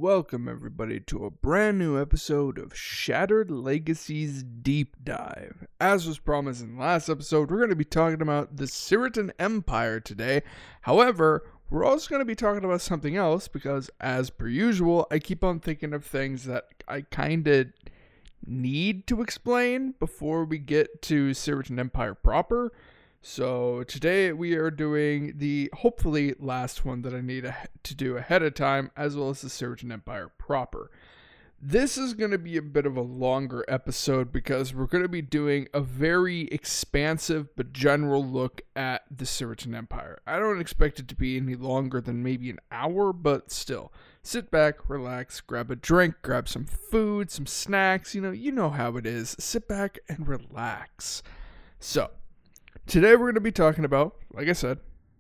Welcome, everybody, to a brand new episode of Shattered Legacies Deep Dive. As was promised in the last episode, we're going to be talking about the Cyratin Empire today. However, we're also going to be talking about something else because, as per usual, I keep on thinking of things that I kind of need to explain before we get to Cyratin Empire proper. So today we are doing the hopefully last one that I need to do ahead of time, as well as the Cyratin Empire proper. This is going to be a bit of a longer episode because we're going to be doing a very expansive but general look at the Cyratin Empire. I don't expect it to be any longer than maybe an hour, but still. Sit back, relax, grab a drink, grab some food, some snacks, you know how it is. Sit back and relax. So, today we're going to be talking about, like I said,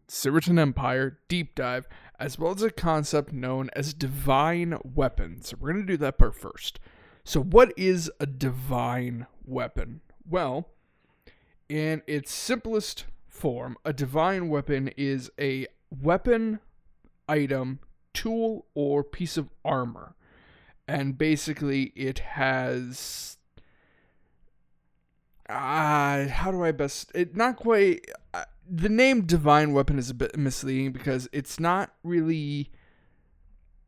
Cyratin Empire Deep Dive, as well as a concept known as divine weapons. We're going to do that part first. So what is a divine weapon? Well, in its simplest form, a divine weapon is a weapon, item, tool, or piece of armor. And basically it has... how do I best... not quite... the name divine weapon is a bit misleading because it's not really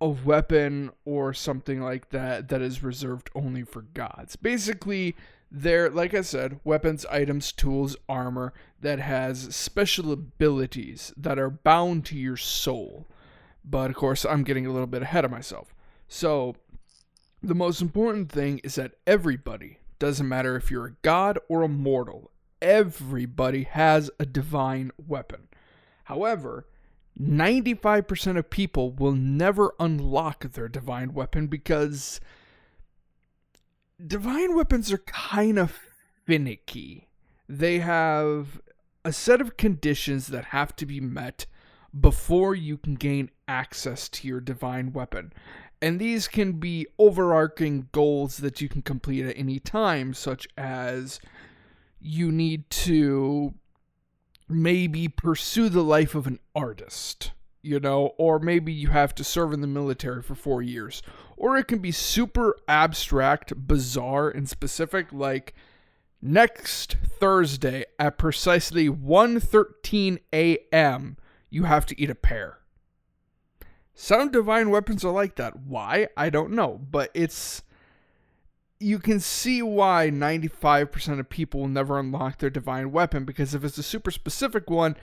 a weapon or something like that that is reserved only for gods. Basically, they're, like I said, weapons, items, tools, armor that has special abilities that are bound to your soul. But, of course, I'm getting a little bit ahead of myself. So, the most important thing is that everybody... doesn't matter if you're a god or a mortal. Everybody has a divine weapon. However, 95% of people will never unlock their divine weapon because divine weapons are kind of finicky. They have a set of conditions that have to be met before you can gain access to your divine weapon. And these can be overarching goals that you can complete at any time, such as you need to maybe pursue the life of an artist, or maybe you have to serve in the military for 4 years. Or it can be super abstract, bizarre, and specific, like next Thursday at precisely 1:13 a.m., you have to eat a pear. Some divine weapons are like that. Why? I don't know. But you can see why 95% of people will never unlock their divine weapon. Because if it's a super specific one,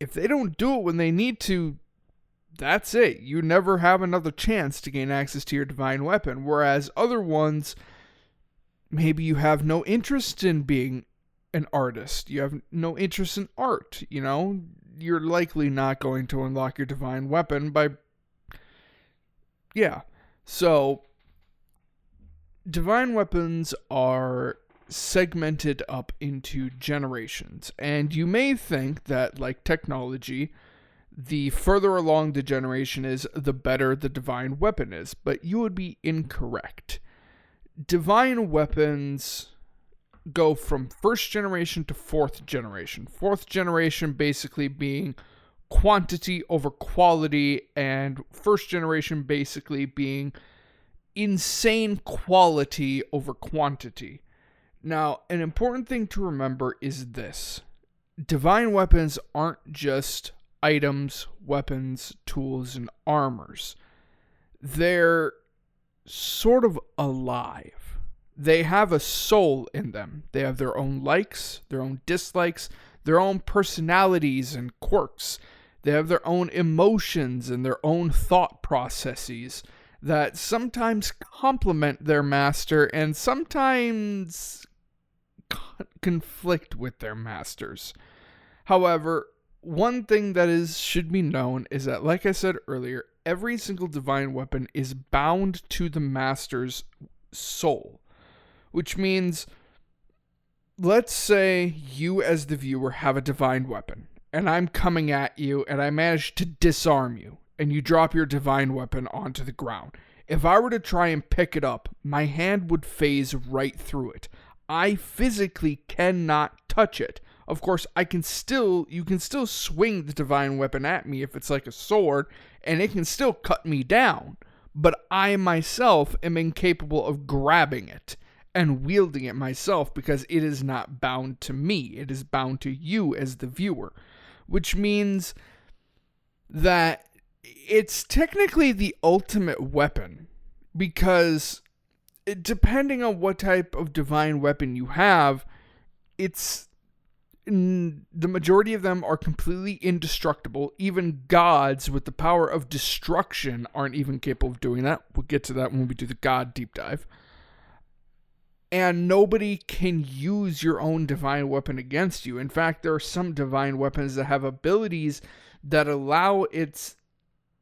if they don't do it when they need to, that's it. You never have another chance to gain access to your divine weapon. Whereas other ones, maybe you have no interest in being an artist. You have no interest in art, You're likely not going to unlock your divine weapon by... Yeah. So, divine weapons are segmented up into generations. And you may think that, like technology, the further along the generation is, the better the divine weapon is. But you would be incorrect. Divine weapons go from first generation to fourth generation. Fourth generation basically being quantity over quality, and first generation basically being insane quality over quantity. Now, an important thing to remember is this. Divine weapons aren't just items, weapons, tools, and armors. They're sort of alive. They have a soul in them. They have their own likes, their own dislikes, their own personalities and quirks. They have their own emotions and their own thought processes that sometimes complement their master and sometimes conflict with their masters. However, one thing that should be known is that, like I said earlier, every single divine weapon is bound to the master's soul. Which means, let's say you as the viewer have a divine weapon, and I'm coming at you, and I manage to disarm you, and you drop your divine weapon onto the ground. If I were to try and pick it up, my hand would phase right through it. I physically cannot touch it. Of course, you can still swing the divine weapon at me if it's like a sword, and it can still cut me down. but I myself am incapable of grabbing it and wielding it myself because it is not bound to me. It is bound to you as the viewer, which means that it's technically the ultimate weapon, because depending on what type of divine weapon you have, the majority of them are completely indestructible. Even gods with the power of destruction aren't even capable of doing that. We'll get to that when we do the god deep dive. And nobody can use your own divine weapon against you. In fact, there are some divine weapons that have abilities that allow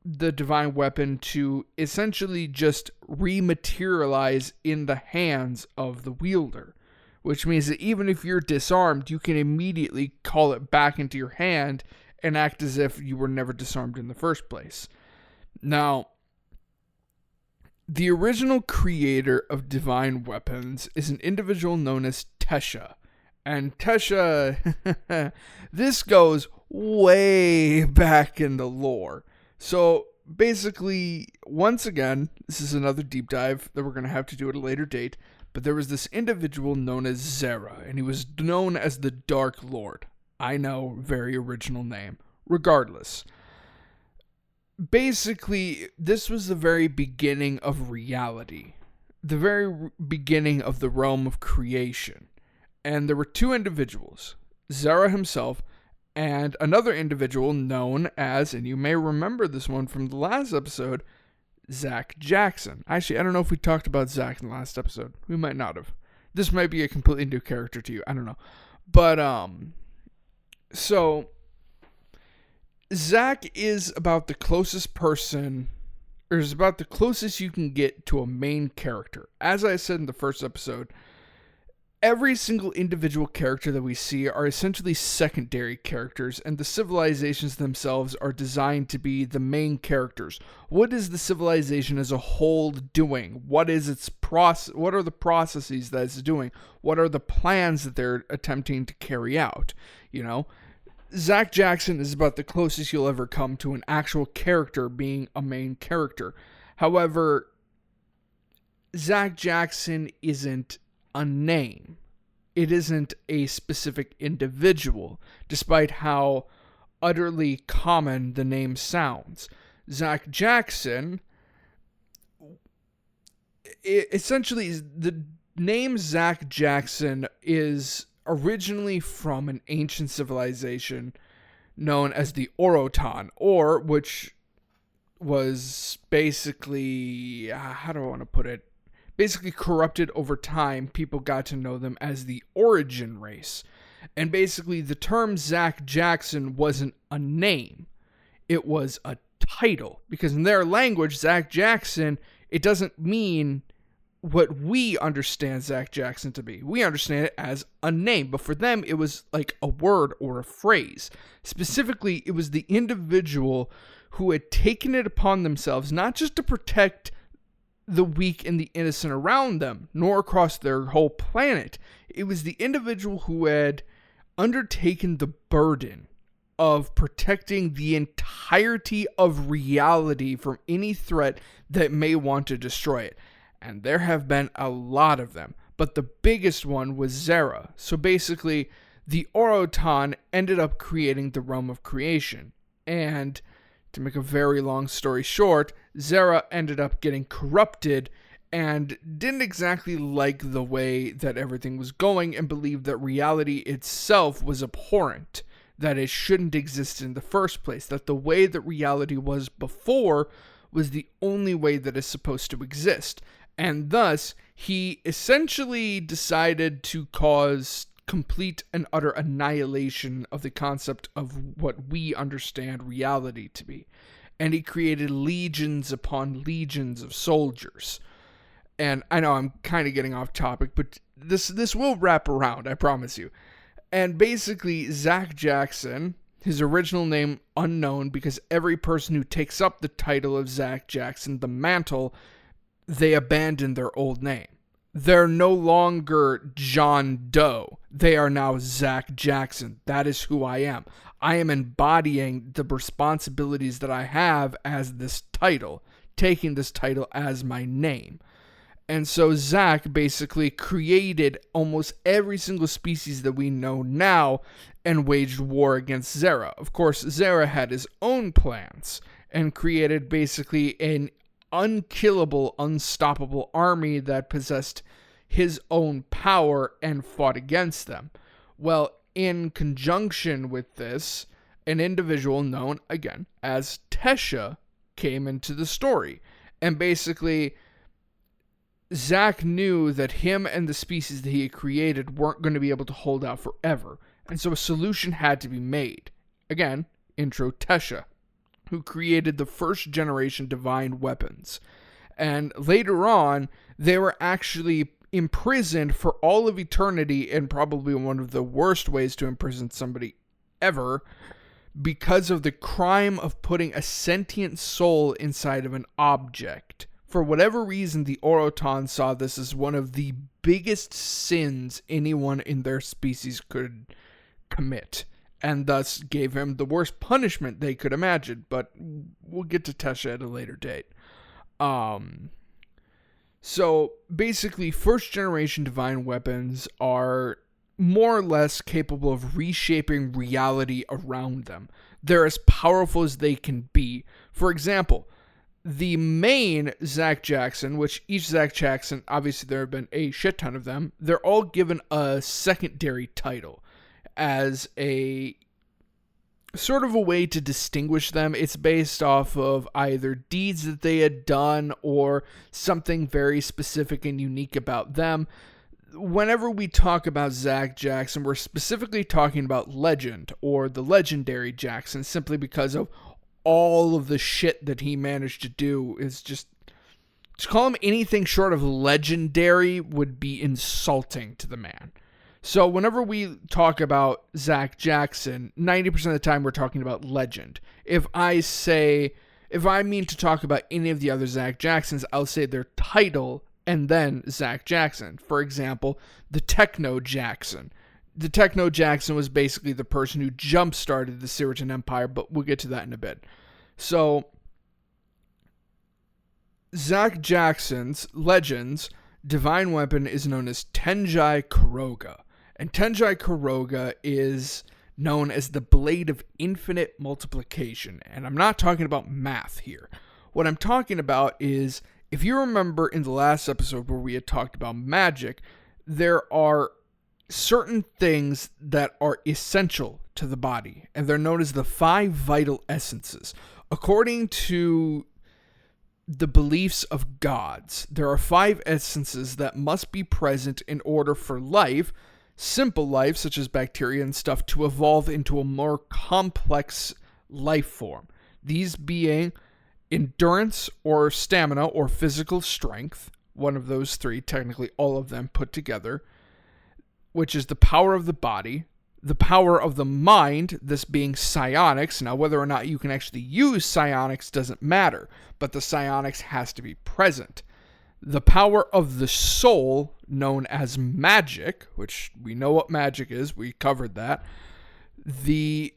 the divine weapon to essentially just rematerialize in the hands of the wielder, which means that even if you're disarmed, you can immediately call it back into your hand and act as if you were never disarmed in the first place. Now, the original creator of divine weapons is an individual known as Tesha. And Tesha, this goes way back in the lore. So basically, once again, this is another deep dive that we're going to have to do at a later date, but there was this individual known as Zera, and he was known as the Dark Lord. I know, very original name. Regardless, basically, this was the very beginning of reality, the very beginning of the realm of creation. And there were two individuals, Zera himself and another individual known as, and you may remember this one from the last episode, Zach Jackson. Actually, I don't know if we talked about Zach in the last episode. We might not have. This might be a completely new character to you. I don't know. But, so Zach is about the closest person, or is about the closest you can get to a main character. As I said in the first episode, every single individual character that we see are essentially secondary characters, and the civilizations themselves are designed to be the main characters. What is the civilization as a whole doing? What is its process? What are the processes that it's doing? What are the plans that they're attempting to carry out? You know, Zach Jackson is about the closest you'll ever come to an actual character being a main character. However, Zach Jackson isn't a name. It isn't a specific individual, despite how utterly common the name sounds. Zach Jackson, essentially, the name Zach Jackson is originally from an ancient civilization known as the Orotan, or which was basically, how do I want to put it? Basically corrupted over time. People got to know them as the Origin race. And basically the term Zach Jackson wasn't a name. It was a title. Because in their language, Zach Jackson, it doesn't mean what we understand Zach Jackson to be. We understand it as a name, but for them it was like a word or a phrase. Specifically, it was the individual who had taken it upon themselves not just to protect the weak and the innocent around them, nor across their whole planet. It was the individual who had undertaken the burden of protecting the entirety of reality from any threat that may want to destroy it. And there have been a lot of them, but the biggest one was Zera. So basically, the Orotan ended up creating the realm of creation. And to make a very long story short, Zera ended up getting corrupted and didn't exactly like the way that everything was going and believed that reality itself was abhorrent, that it shouldn't exist in the first place, that the way that reality was before was the only way that it's supposed to exist. And thus, he essentially decided to cause complete and utter annihilation of the concept of what we understand reality to be. And he created legions upon legions of soldiers. And I know I'm kind of getting off topic, but this will wrap around, I promise you. And basically, Zach Jackson, his original name unknown, because every person who takes up the title of Zach Jackson, the mantle, they abandon their old name. They're no longer John Doe. They are now Zach Jackson. That is who I am. I am embodying the responsibilities that I have as this title, taking this title as my name. And so Zach basically created almost every single species that we know now and waged war against Zera. Of course, Zera had his own plans and created basically an unkillable, unstoppable army that possessed his own power and fought against them. Well, in conjunction with this, an individual known, again, as Tesha came into the story. And basically, Zach knew that him and the species that he had created weren't going to be able to hold out forever. And so a solution had to be made. Again, intro Tesha, who created the first generation divine weapons. And later on, they were actually imprisoned for all of eternity in probably one of the worst ways to imprison somebody ever, because of the crime of putting a sentient soul inside of an object. For whatever reason, the Oroton saw this as one of the biggest sins anyone in their species could commit, and thus gave him the worst punishment they could imagine, but we'll get to Tesha at a later date. So basically, first generation divine weapons are more or less capable of reshaping reality around them. They're as powerful as they can be. For example, the main Zach Jackson, which each Zach Jackson, obviously there have been a shit ton of them, they're all given a secondary title as a sort of a way to distinguish them. It's based off of either deeds that they had done or something very specific and unique about them. Whenever we talk about Zach Jackson, we're specifically talking about Legend or the legendary Jackson, simply because of all of the shit that he managed to do. Is just to call him anything short of legendary would be insulting to the man. So whenever we talk about Zach Jackson, 90% of the time we're talking about Legend. If I mean to talk about any of the other Zach Jacksons, I'll say their title and then Zach Jackson. For example, the Techno Jackson. The Techno Jackson was basically the person who jump-started the Cyratin Empire, but we'll get to that in a bit. So, Zach Jackson's Legend's divine weapon is known as Tenjai Kuroga. And Tenjai Kuroga is known as the Blade of Infinite Multiplication. And I'm not talking about math here. What I'm talking about is, if you remember in the last episode where we had talked about magic, there are certain things that are essential to the body, and they're known as the 5 vital essences. According to the beliefs of gods, there are 5 essences that must be present in order for life, simple life such as bacteria and stuff, to evolve into a more complex life form. These being endurance or stamina or physical strength, one of those 3, technically all of them put together, which is the power of the body, the power of the mind, this being psionics. Now, whether or not you can actually use psionics doesn't matter, but the psionics has to be present. The power of the soul, known as magic, which we know what magic is, we covered that. The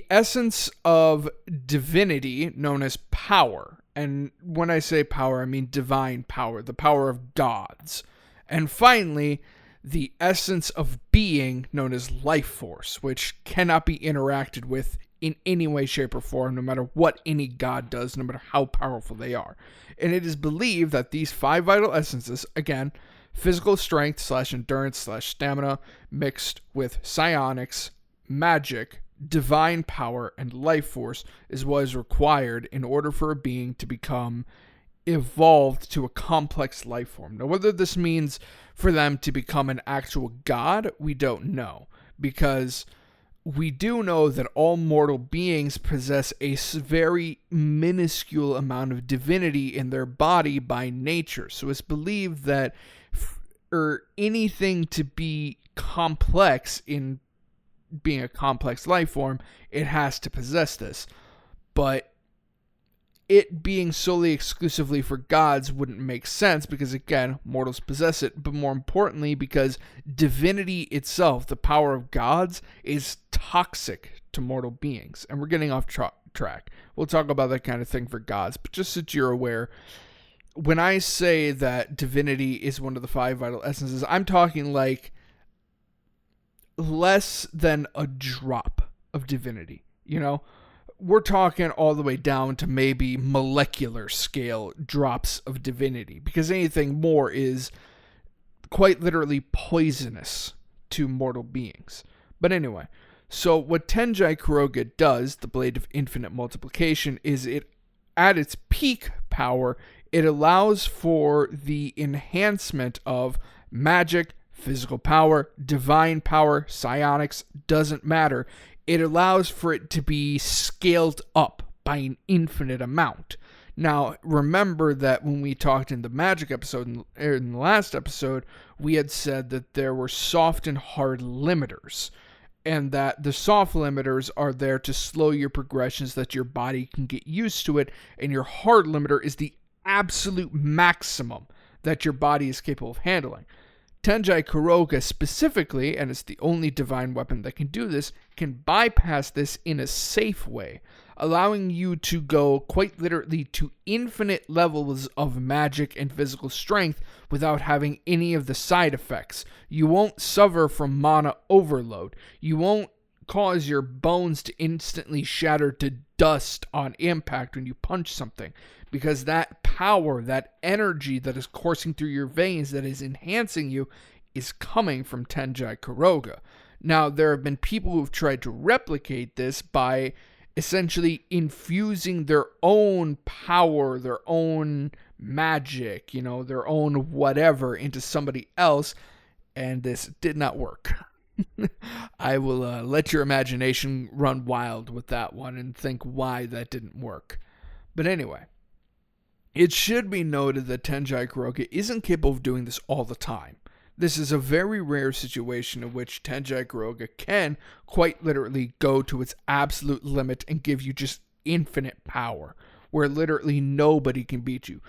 essence of divinity, known as power. And when I say power, I mean divine power, the power of gods. And finally, the essence of being, known as life force, which cannot be interacted with in any way, shape, or form, no matter what any god does, no matter how powerful they are. And it is believed that these 5 vital essences, again, physical strength / endurance / stamina, mixed with psionics, magic, divine power, and life force, is what is required in order for a being to become evolved to a complex life form. Now, whether this means for them to become an actual god, we don't know, because we do know that all mortal beings possess a very minuscule amount of divinity in their body by nature. So it's believed that anything to be complex in being a complex life form, it has to possess this. But it being solely exclusively for gods wouldn't make sense because, again, mortals possess it, but more importantly, because divinity itself, the power of gods, is toxic to mortal beings. And we're getting off track. We'll talk about that kind of thing for gods, but just so you're aware, when I say that divinity is one of the 5 vital essences, I'm talking like less than a drop of divinity, you know? We're talking all the way down to maybe molecular scale drops of divinity, because anything more is quite literally poisonous to mortal beings. But anyway, so what Tenjai Kuroga does, the Blade of Infinite Multiplication, is it, at its peak power, it allows for the enhancement of magic, physical power, divine power, psionics, doesn't matter. It allows for it to be scaled up by an infinite amount. Now, remember that when we talked in the magic episode, in the last episode, we had said that there were soft and hard limiters, and that the soft limiters are there to slow your progressions so that your body can get used to it, and your hard limiter is the absolute maximum that your body is capable of handling. Tenjai Kuroga specifically, and it's the only divine weapon that can do this, can bypass this in a safe way, allowing you to go quite literally to infinite levels of magic and physical strength without having any of the side effects. You won't suffer from mana overload. You won't cause your bones to instantly shatter to dust on impact when you punch something, because that power, that energy that is coursing through your veins, that is enhancing you, is coming from Tenjai Kuroga. Now, there have been people who have tried to replicate this by essentially infusing their own power, their own magic, their own whatever into somebody else, and this did not work. I will let your imagination run wild with that one and think why that didn't work. But anyway, it should be noted that Tenjai Kuroga isn't capable of doing this all the time. This is a very rare situation in which Tenjai Kuroga can quite literally go to its absolute limit and give you just infinite power, where literally nobody can beat you.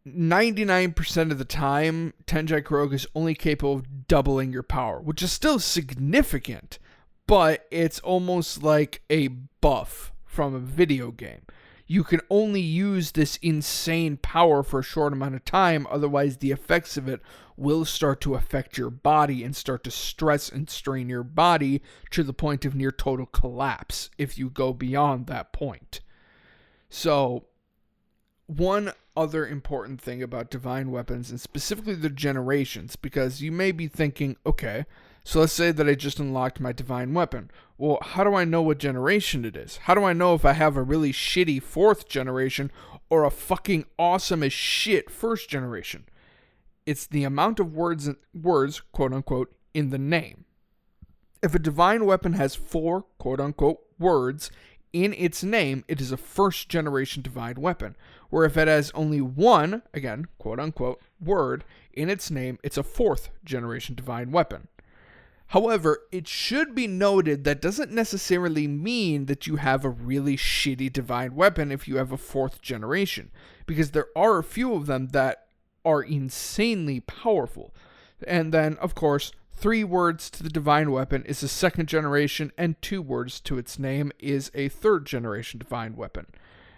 99% of the time, Tenjai Kuroga is only capable of doubling your power, which is still significant, but it's almost like a buff from a video game. You can only use this insane power for a short amount of time, otherwise the effects of it will start to affect your body and start to stress and strain your body to the point of near total collapse if you go beyond that point. So, one other important thing about divine weapons, and specifically the generations, because you may be thinking, okay, so let's say that I just unlocked my divine weapon. Well, how do I know what generation it is? How do I know if I have a really shitty 4th generation or a fucking awesome as shit 1st generation? It's the amount of words, quote unquote, in the name. If a divine weapon has 4, quote unquote, words in its name, it is a 1st generation divine weapon. Where if it has only 1, again, quote unquote, word in its name, it's a 4th generation divine weapon. However, it should be noted that doesn't necessarily mean that you have a really shitty divine weapon if you have a 4th generation, because there are a few of them that are insanely powerful. And then, of course, 3 words to the divine weapon is a 2nd generation, and 2 words to its name is a 3rd generation divine weapon.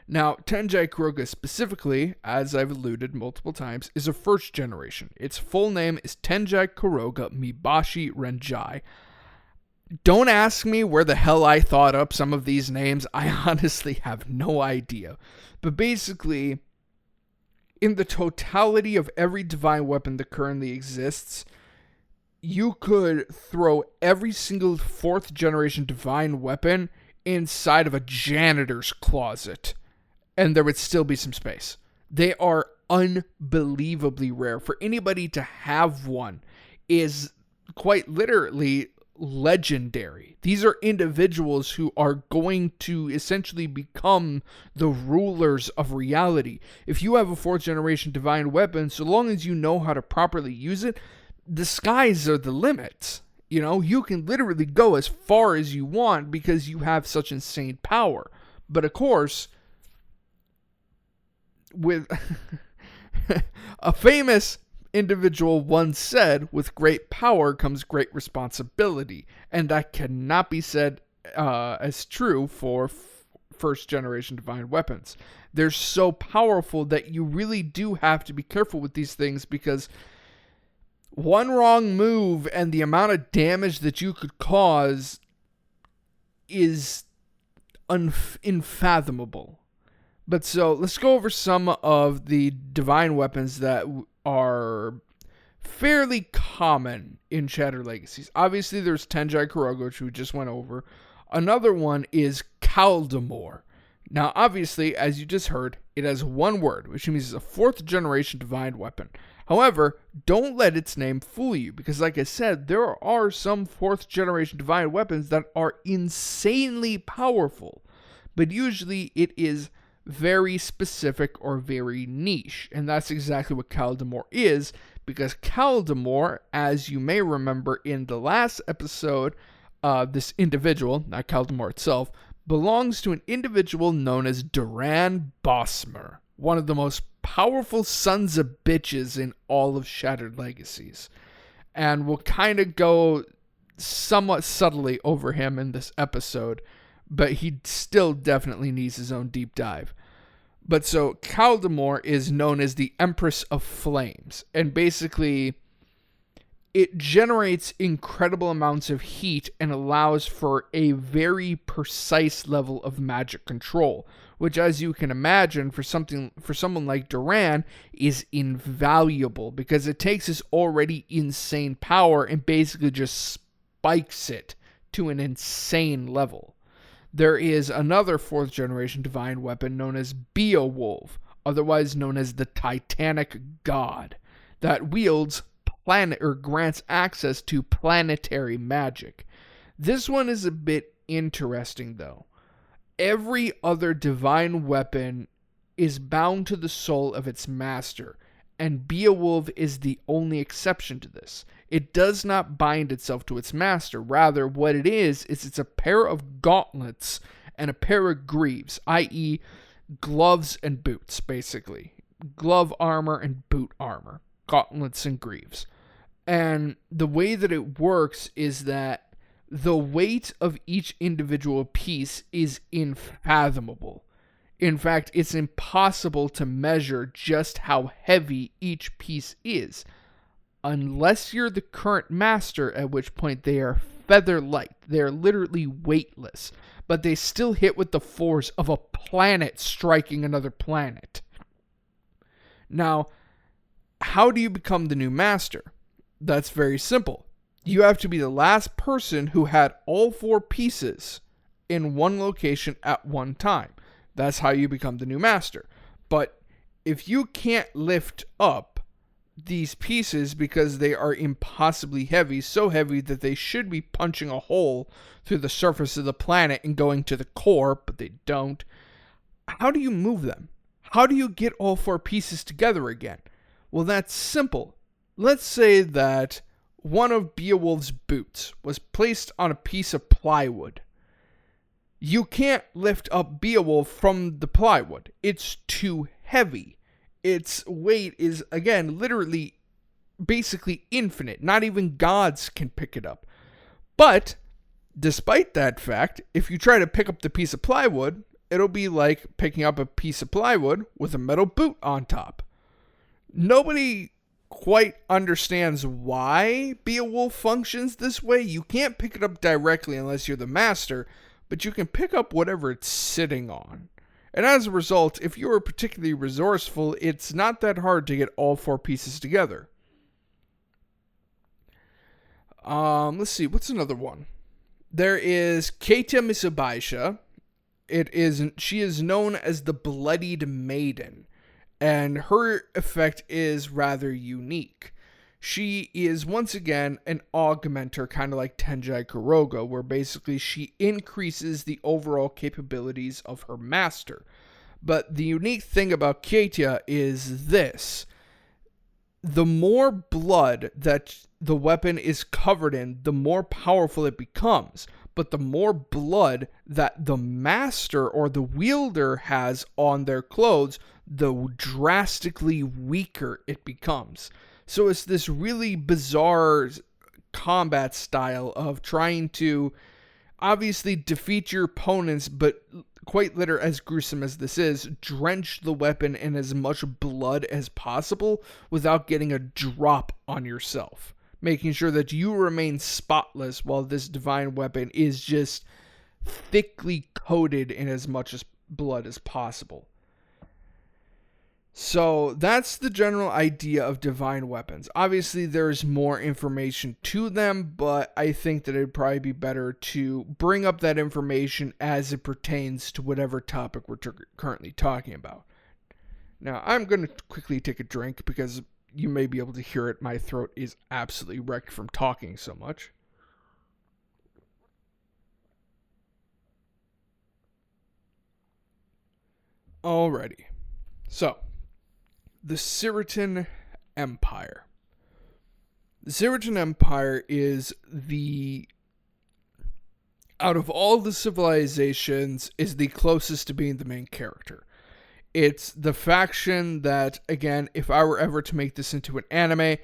Now, Tenjai Kuroga specifically, as I've alluded multiple times, is a 1st generation. Its full name is Tenjai Kuroga Mibashi Renjai. Don't ask me where the hell I thought up some of these names. I honestly have no idea. But basically, in the totality of every divine weapon that currently exists, you could throw every single 4th generation divine weapon inside of a janitor's closet, and there would still be some space. They are unbelievably rare. For anybody to have one is quite literally legendary. These are individuals who are going to essentially become the rulers of reality. If you have a 4th generation divine weapon, so long as you know how to properly use it, the skies are the limit. You can literally go as far as you want because you have such insane power. But of course, with a famous individual once said, with great power comes great responsibility. And that cannot be said as true for first generation divine weapons. They're so powerful that you really do have to be careful with these things, because one wrong move and the amount of damage that you could cause is unfathomable. But so let's go over some of the divine weapons that are fairly common in Shattered Legacies. Obviously, there's Tenjai Kuroga, which we just went over. Another one is Kaldemor. Now, obviously, as you just heard, it has one word, which means it's a 4th generation divine weapon. However, don't let its name fool you, because like I said, there are some 4th generation divine weapons that are insanely powerful, but usually it is very specific or very niche, and that's exactly what Kaldemor is, because Kaldemor, as you may remember in the last episode, this individual, not Kaldemor itself, belongs to an individual known as Duran Bosmer, one of the most powerful sons of bitches in all of Shattered Legacies. And we'll kind of go somewhat subtly over him in this episode, but he still definitely needs his own deep dive. But so Kaldemor is known as the Empress of Flames, and basically it generates incredible amounts of heat and allows for a very precise level of magic control, which, as you can imagine, for someone like Duran, is invaluable, because it takes his already insane power and basically just spikes it to an insane level. There is another 4th generation divine weapon known as Beowulf, otherwise known as the Titanic God, that wields grants access to planetary magic. This one is a bit interesting, though. Every other divine weapon is bound to the soul of its master, and Beowulf is the only exception to this. It does not bind itself to its master. Rather, what it is it's a pair of gauntlets and a pair of greaves, i.e. gloves and boots, basically. Glove armor and boot armor. Gauntlets and greaves. And the way that it works is that the weight of each individual piece is unfathomable. In fact, it's impossible to measure just how heavy each piece is, unless you're the current master, at which point they are feather light. They're literally weightless, but they still hit with the force of a planet striking another planet. Now, how do you become the new master? That's very simple. You have to be the last person who had all 4 pieces in one location at one time. That's how you become the new master. But if you can't lift up these pieces because they are impossibly heavy, so heavy that they should be punching a hole through the surface of the planet and going to the core, but they don't, how do you move them? How do you get all 4 pieces together again? Well, that's simple. Let's say that one of Beowulf's boots was placed on a piece of plywood. You can't lift up Beowulf from the plywood. It's too heavy. Its weight is, again, literally, basically infinite. Not even gods can pick it up. But, despite that fact, if you try to pick up the piece of plywood, it'll be like picking up a piece of plywood with a metal boot on top. Nobody quite understands why Beowulf functions this way. You can't pick it up directly unless you're the master, but you can pick up whatever it's sitting on. And as a result, if you're particularly resourceful, it's not that hard to get all 4 pieces together. Let's see, what's another one? There is Katia Mitsubaisha. She is known as the Bloodied Maiden, and her effect is rather unique. She is, once again, an augmenter, kind of like Tenjai Kuroga, where basically she increases the overall capabilities of her master. But the unique thing about Katia is this. The more blood that the weapon is covered in, the more powerful it becomes. But the more blood that the master or the wielder has on their clothes, the drastically weaker it becomes. So it's this really bizarre combat style of trying to obviously defeat your opponents, but quite literally, as gruesome as this is, drench the weapon in as much blood as possible without getting a drop on yourself, making sure that you remain spotless while this divine weapon is just thickly coated in as much as blood as possible. So that's the general idea of divine weapons. Obviously, there's more information to them, but I think that it'd probably be better to bring up that information as it pertains to whatever topic we're currently talking about. Now, I'm going to quickly take a drink because you may be able to hear it. My throat is absolutely wrecked from talking so much. Alrighty. So, the Cyratin Empire. The Cyratin Empire is out of all the civilizations, is the closest to being the main character. It's the faction that, again, if I were ever to make this into an anime,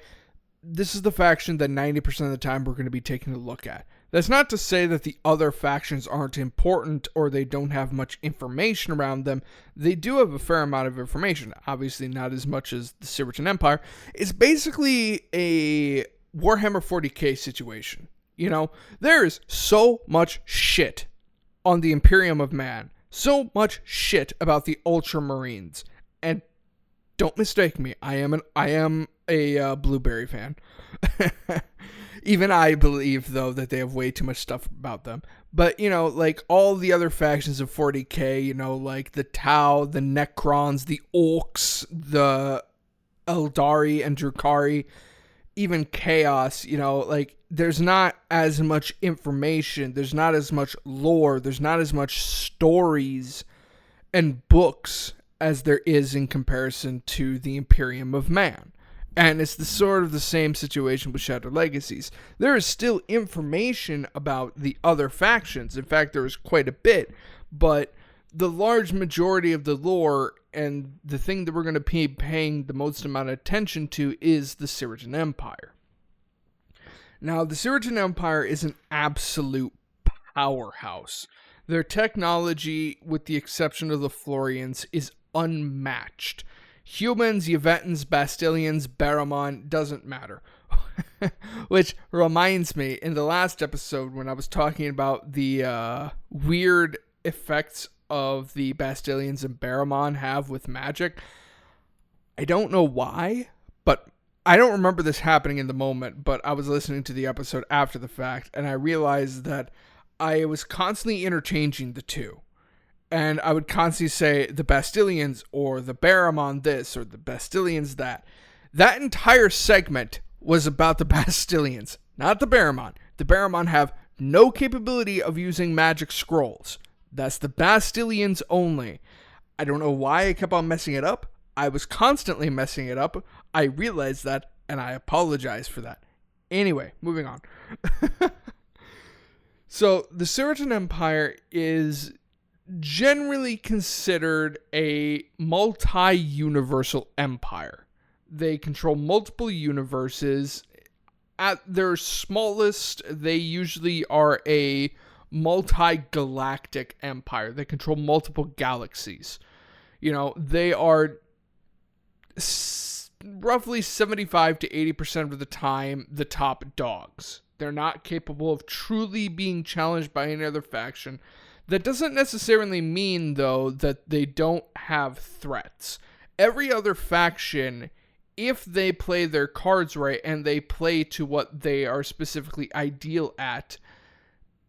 this is the faction that 90% of the time we're going to be taking a look at. That's not to say that the other factions aren't important or they don't have much information around them. They do have a fair amount of information. Obviously not as much as the Cyratin Empire. It's basically a Warhammer 40k situation. You know, there is so much shit on the Imperium of Man. So much shit about the Ultramarines. And don't mistake me, I am a Blueberry fan. Even I believe, though, that they have way too much stuff about them. But, you know, like all the other factions of 40k, you know, like the Tau, the Necrons, the Orcs, the Eldari and Drukhari, even Chaos, you know, like there's not as much information, there's not as much lore, there's not as much stories and books as there is in comparison to the Imperium of Man. And it's sort of the same situation with Shattered Legacies. There is still information about the other factions. In fact, there is quite a bit. But the large majority of the lore and the thing that we're going to be paying the most amount of attention to is the Cyratin Empire. Now, the Cyratin Empire is an absolute powerhouse. Their technology, with the exception of the Florians, is unmatched. Humans, Yvetans, Bastilians, Barramon, doesn't matter. Which reminds me, in the last episode when I was talking about the weird effects of the Bastilians and Barramon have with magic, I don't know why, but I don't remember this happening in the moment, but I was listening to the episode after the fact, and I realized that I was constantly interchanging the two. And I would constantly say the Bastilians or the Barramon this or the Bastilians that. That entire segment was about the Bastilians, not the Barramon. The Barramon have no capability of using magic scrolls. That's the Bastilians only. I don't know why I kept on messing it up. I was constantly messing it up. I realized that, and I apologize for that. Anyway, moving on. So, the Cyratin Empire is generally considered a multi-universal empire. They control multiple universes. At their smallest, they usually are a multi-galactic empire. They control multiple galaxies. You know, they are roughly 75 to 80% of the time the top dogs. They're not capable of truly being challenged by any other faction. That doesn't necessarily mean, though, that they don't have threats. Every other faction, if they play their cards right and they play to what they are specifically ideal at,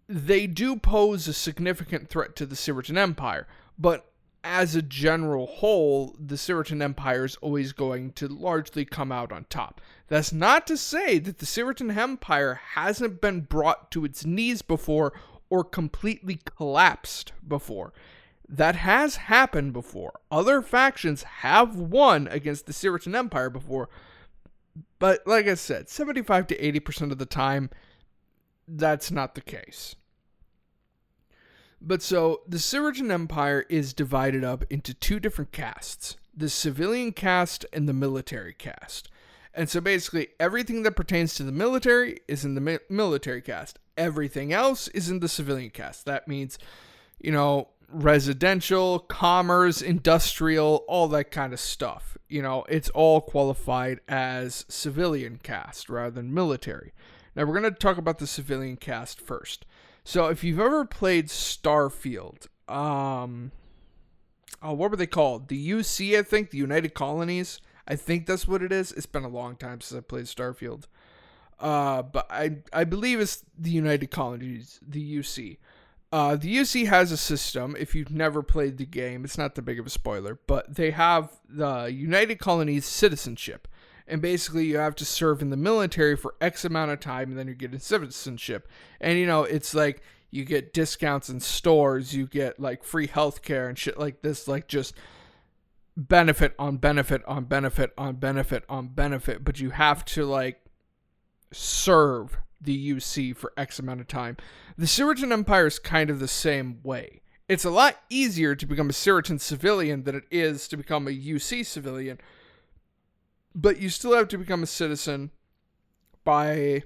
they do pose a significant threat to the Cyratin Empire. But as a general whole, the Cyratin Empire is always going to largely come out on top. That's not to say that the Cyratin Empire hasn't been brought to its knees before or completely collapsed before. That has happened before. Other factions have won against the Cyratin Empire before. But like I said, 75 to 80% of the time, that's not the case. But so, the Cyratin Empire is divided up into two different castes. the civilian caste and the military caste. And so basically everything that pertains to the military is in the military caste. Everything else is in the civilian caste. That means, residential, commerce, industrial, all that kind of stuff. It's all qualified as civilian caste rather than military. Now we're going to talk about the civilian caste first. So if you've ever played Starfield, what were they called? The UC, I think, the United Colonies. I think that's what it is. It's been a long time since I played Starfield. But I believe it's the United Colonies, the UC. The UC has a system. If you've never played the game, it's not that big of a spoiler, but they have the United Colonies citizenship. And basically you have to serve in the military for X amount of time and then you get citizenship. And it's like you get discounts in stores, you get like free healthcare and shit like this, like just benefit on benefit on benefit on benefit on benefit, but you have to like serve the UC for X amount of time. The Cyratin Empire is kind of the same way. It's a lot easier to become a Cyratin civilian than it is to become a UC civilian, but you still have to become a citizen by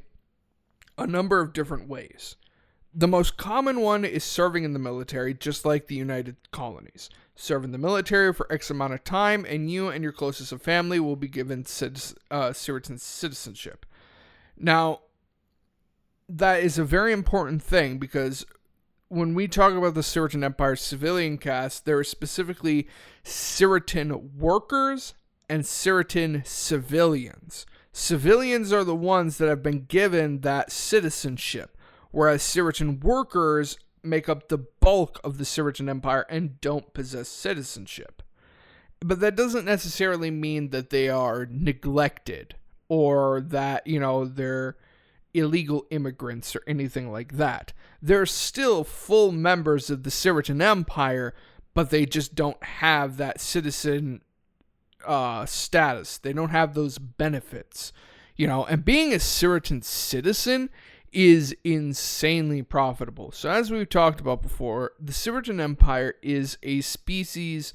a number of different ways. The most common one is serving in the military, just like the United Colonies. Serve in the military for X amount of time, and you and your closest of family will be given Cyratin citizenship. Now, that is a very important thing because when we talk about the Cyratin Empire civilian caste, there are specifically Cyratin workers and Cyratin civilians. Civilians are the ones that have been given that citizenship, whereas Cyratin workers make up the bulk of the Cyratin Empire and don't possess citizenship. But that doesn't necessarily mean that they are neglected or that, they're illegal immigrants or anything like that. They're still full members of the Cyratin Empire, but they just don't have that citizen status. They don't have those benefits, and being a Cyratin citizen is insanely profitable. So as we've talked about before, the Cyratin Empire is a species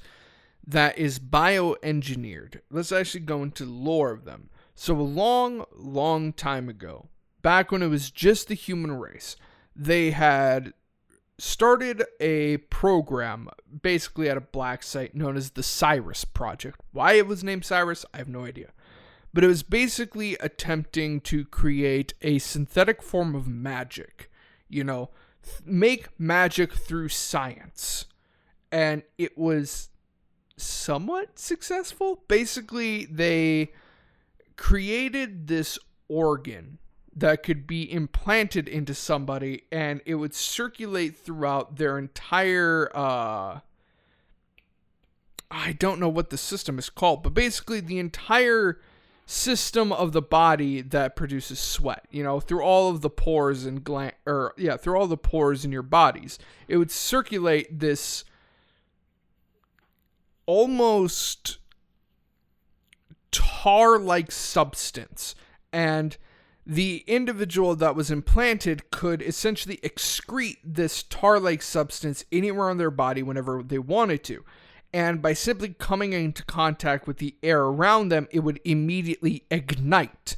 that is bioengineered. Let's actually go into the lore of them. So a long, long time ago, back when it was just the human race, they had started a program basically at a black site known as the Cyrus Project. Why it was named Cyrus, I have no idea. But it was basically attempting to create a synthetic form of magic, make magic through science. And it was somewhat successful. Basically, they created this organ that could be implanted into somebody and it would circulate throughout their entire, I don't know what the system is called, but basically the entire system of the body that produces sweat, through all of the pores and through all the pores in your bodies. It would circulate this almost tar-like substance, and the individual that was implanted could essentially excrete this tar-like substance anywhere on their body whenever they wanted to. And by simply coming into contact with the air around them, it would immediately ignite.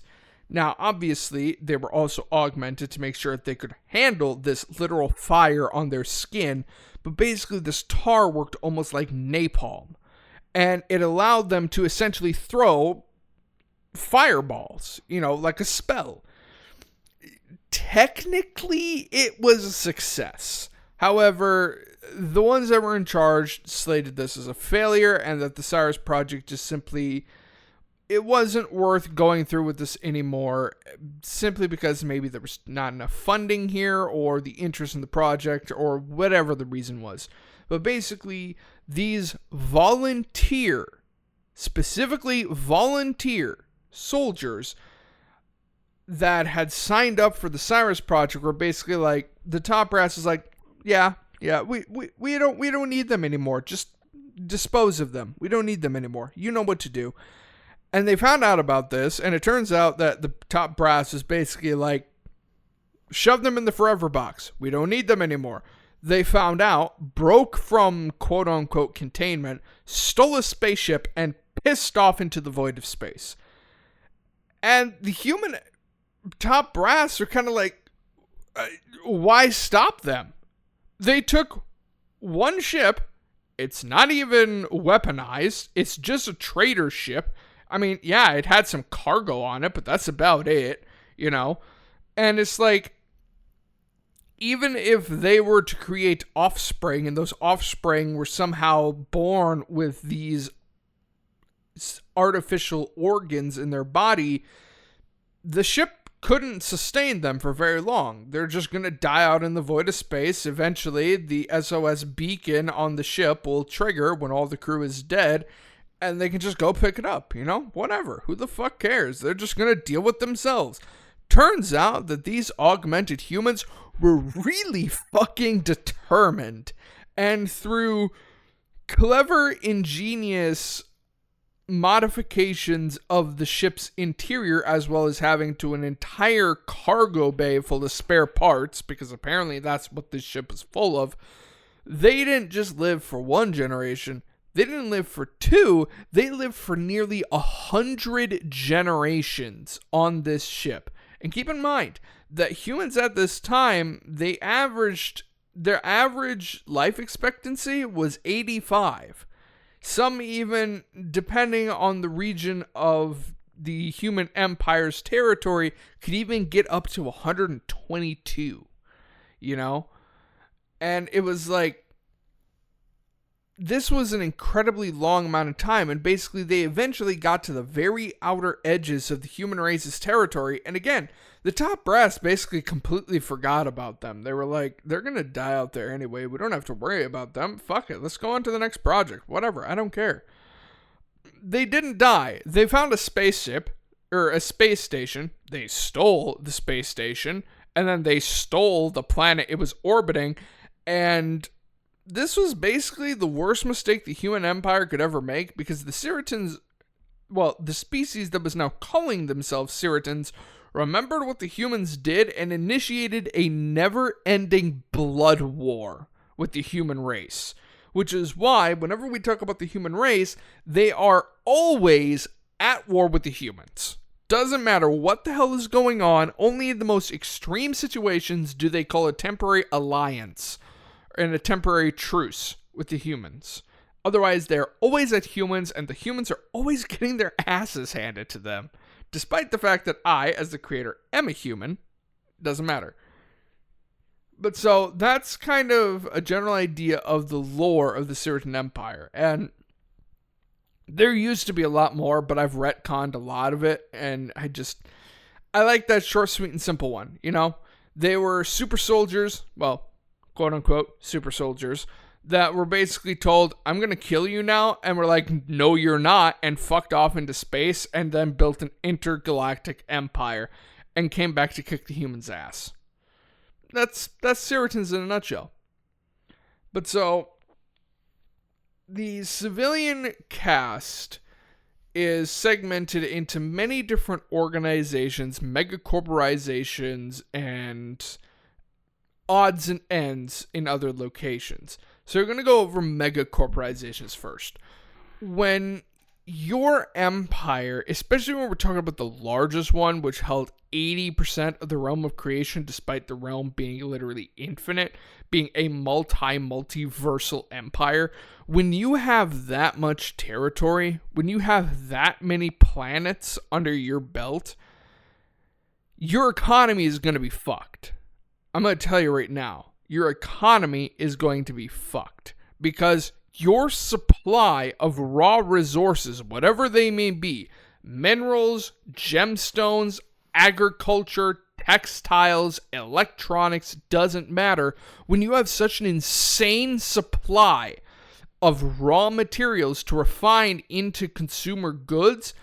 Now, obviously, they were also augmented to make sure that they could handle this literal fire on their skin. But basically, this tar worked almost like napalm. And it allowed them to essentially throw fireballs, like a spell. Technically, it was a success. However, the ones that were in charge slated this as a failure and that the Cyrus Project just simply, it wasn't worth going through with this anymore, simply because maybe there was not enough funding here or the interest in the project or whatever the reason was. But basically, these specifically volunteer soldiers that had signed up for the Cyrus Project were basically like, the top brass is like, yeah, we don't need them anymore. Just dispose of them. We don't need them anymore. You know what to do. And they found out about this, and it turns out that the top brass is basically like, shove them in the forever box. We don't need them anymore. they found out, broke from quote-unquote containment, stole a spaceship, and pissed off into the void of space. And the human top brass are kind of like, why stop them? They took one ship. It's not even weaponized. It's just a trader ship. I mean, yeah, it had some cargo on it, but that's about it, you know? And it's like, even if they were to create offspring, and those offspring were somehow born with these artificial organs in their body, the ship couldn't sustain them for very long. They're just going to die out in the void of space. Eventually, the SOS beacon on the ship will trigger when all the crew is dead, and they can just go pick it up, you know? Whatever. Who the fuck cares? They're just going to deal with themselves. Turns out that these augmented humans were really fucking determined. And through clever, ingenious modifications of the ship's interior, as well as having to an entire cargo bay full of spare parts, because apparently that's what this ship is full of, they didn't just live for one generation. They didn't live for two. They lived for nearly 100 generations on this ship. And keep in mind that humans at this time, their average life expectancy was 85. Some even, depending on the region of the human empire's territory, could even get up to 122, you know? And it was like, this was an incredibly long amount of time, and basically they eventually got to the very outer edges of the human race's territory, and again, the top brass basically completely forgot about them. They were like, they're gonna die out there anyway, we don't have to worry about them, fuck it, let's go on to the next project, whatever, I don't care. They didn't die. They found a spaceship, or a space station, they stole the space station, and then they stole the planet it was orbiting, and this was basically the worst mistake the human empire could ever make, because the Cyratins, well, the species that was now calling themselves Cyratins, remembered what the humans did and initiated a never-ending blood war with the human race. Which is why, whenever we talk about the human race, they are always at war with the humans. Doesn't matter what the hell is going on, only in the most extreme situations do they call a temporary alliance and a temporary truce with the humans. Otherwise, they're always at humans, and the humans are always getting their asses handed to them. Despite the fact that I, as the creator, am a human, doesn't matter. But so, that's kind of a general idea of the lore of the Cyratin Empire. And there used to be a lot more, but I've retconned a lot of it, and I like that short, sweet, and simple one, you know? They were super soldiers, well, quote-unquote super soldiers, that were basically told, I'm going to kill you now, and we're like, no you're not, and fucked off into space, and then built an intergalactic empire, and came back to kick the humans' ass. That's Cyratins in a nutshell. But so, the civilian cast is segmented into many different organizations, megacorporations, and odds and ends in other locations. So we're going to go over mega corporations first. When your empire, especially when we're talking about the largest one, which held 80% of the realm of creation, despite the realm being literally infinite, being a multiversal empire, when you have that much territory, when you have that many planets under your belt, your economy is going to be fucked. I'm going to tell you right now, your economy is going to be fucked because your supply of raw resources, whatever they may be, minerals, gemstones, agriculture, textiles, electronics, doesn't matter. When you have such an insane supply of raw materials to refine into consumer goods,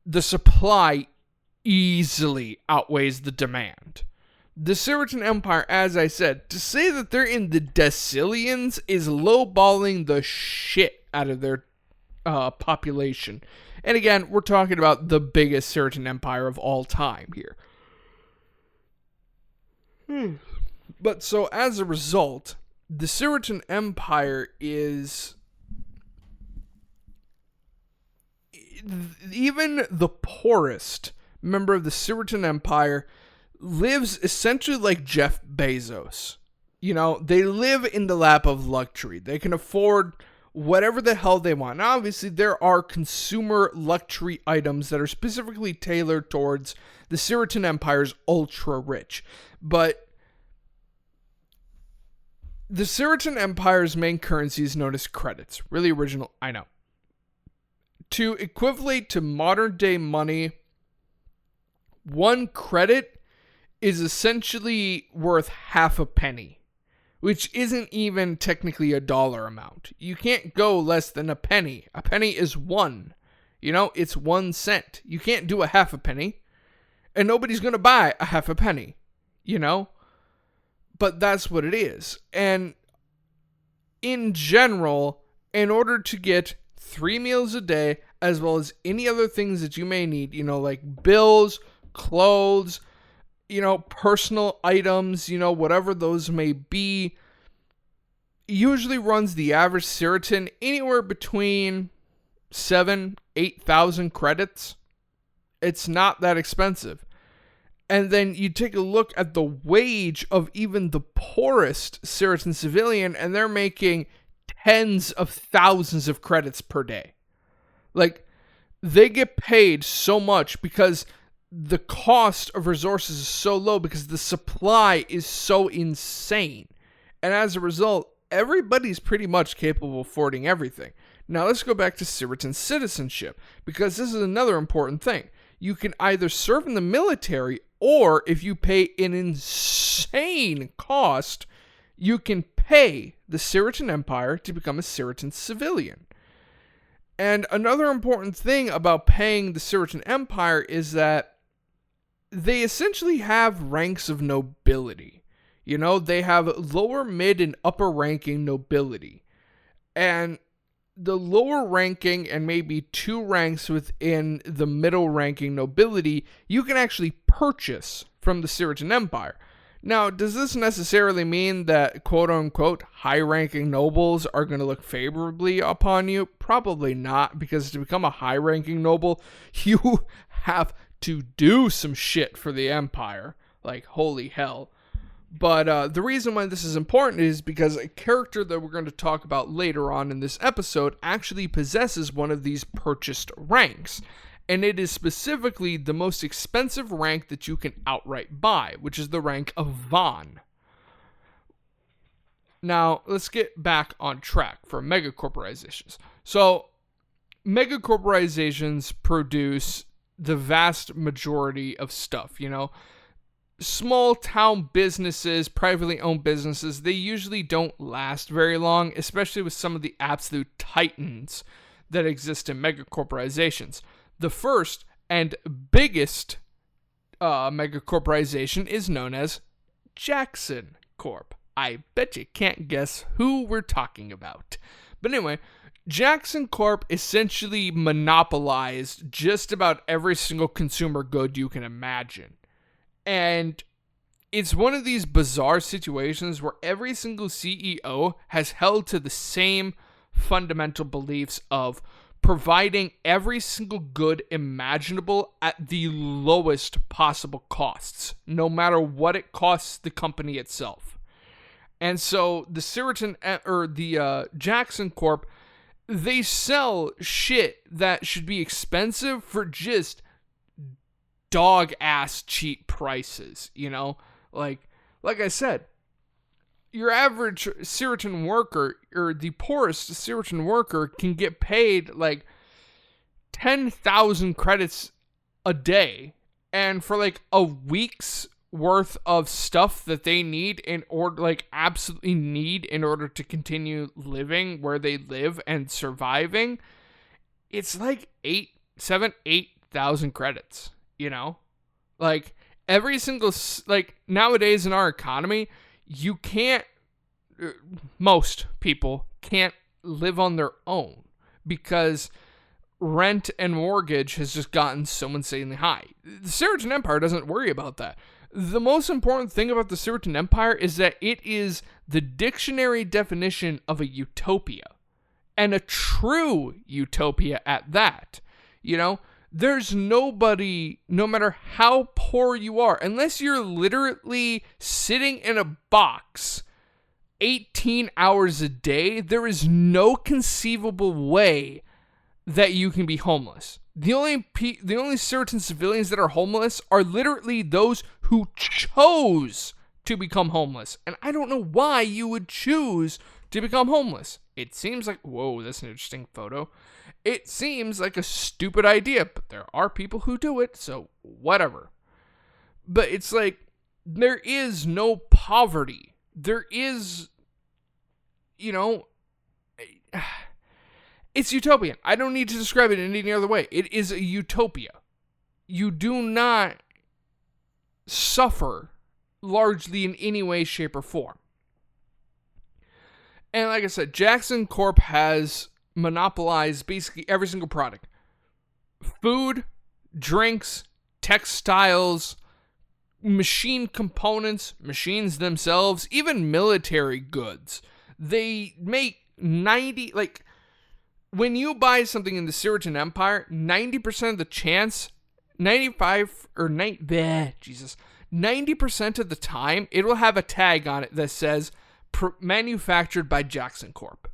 the supply easily outweighs the demand. The Cyratin Empire, as I said, to say that they're in the decillions is lowballing the shit out of their population. And again, we're talking about the biggest Cyratin Empire of all time here. But so as a result, the Cyratin Empire is, even the poorest member of the Cyratin Empire lives essentially like Jeff Bezos. You know, they live in the lap of luxury. They can afford whatever the hell they want. Now, obviously, there are consumer luxury items that are specifically tailored towards the Cyratin Empire's ultra rich. But the Cyratin Empire's main currency is known as credits. Really original, I know. To equivalent to modern day money, one credit is essentially worth half a penny, which isn't even technically a dollar amount. You can't go less than a penny. A penny is one. You know, it's 1 cent. You can't do a half a penny, and nobody's going to buy a half a penny, you know? But that's what it is. And in general, in order to get 3 meals a day, as well as any other things that you may need, you know, like bills, clothes, you know, personal items, you know, whatever those may be, usually runs the average Cyratin anywhere between 7,000-8,000 credits. It's not that expensive. And then you take a look at the wage of even the poorest Cyratin civilian, and they're making tens of thousands of credits per day. Like, they get paid so much because the cost of resources is so low, because the supply is so insane. And as a result, everybody's pretty much capable of affording everything. Now let's go back to Cyratin citizenship, because this is another important thing. You can either serve in the military, or if you pay an insane cost, you can pay the Cyratin Empire to become a Cyratin civilian. And another important thing about paying the Cyratin Empire is that they essentially have ranks of nobility. You know, they have lower, mid, and upper ranking nobility. And the lower ranking and maybe 2 ranks within the middle ranking nobility, you can actually purchase from the Cyratin Empire. Now, does this necessarily mean that quote-unquote high-ranking nobles are going to look favorably upon you? Probably not, because to become a high-ranking noble, you have to do some shit for the Empire. Like, holy hell. But the reason why this is important is because a character that we're going to talk about later on in this episode actually possesses one of these purchased ranks. And it is specifically the most expensive rank that you can outright buy, which is the rank of Von. Now, let's get back on track for megacorporations. So, megacorporations produce the vast majority of stuff, you know. Small town businesses, privately owned businesses, they usually don't last very long, especially with some of the absolute titans that exist in megacorporations. The first and biggest megacorporation is known as Jackson Corp. I bet you can't guess who we're talking about. But anyway, Jackson Corp essentially monopolized just about every single consumer good you can imagine. And it's one of these bizarre situations where every single CEO has held to the same fundamental beliefs of providing every single good imaginable at the lowest possible costs, no matter what it costs the company itself. And so the Jackson Corp, they sell shit that should be expensive for just dog ass cheap prices, you know? Like I said, your average Cyratin worker, or the poorest Cyratin worker, can get paid like 10,000 credits a day, and for like a week's worth of stuff that they need in order, like absolutely need in order to continue living where they live and surviving, it's like 8,000 credits, you know? Like every single, like nowadays in our economy, you can't, most people can't live on their own because rent and mortgage has just gotten so insanely high. The Cyratin Empire doesn't worry about that. The most important thing about the Cyratin Empire is that it is the dictionary definition of a utopia. And a true utopia at that. You know, there's nobody, no matter how poor you are, unless you're literally sitting in a box 18 hours a day, there is no conceivable way that you can be homeless. The only certain civilians that are homeless are literally those who chose to become homeless. And I don't know why you would choose to become homeless. It seems like, whoa, that's an interesting photo. It seems like a stupid idea, but there are people who do it, so whatever. But it's like, there is no poverty. There is, you know, it's utopian. I don't need to describe it in any other way. It is a utopia. You do not suffer largely in any way, shape, or form. And like I said, Jackson Corp has monopolized basically every single product. Food, drinks, textiles, machine components, machines themselves, even military goods. They make when you buy something in the Cyratin Empire, 90% of the chance, 90% of the time, it will have a tag on it that says manufactured by Jackson Corp,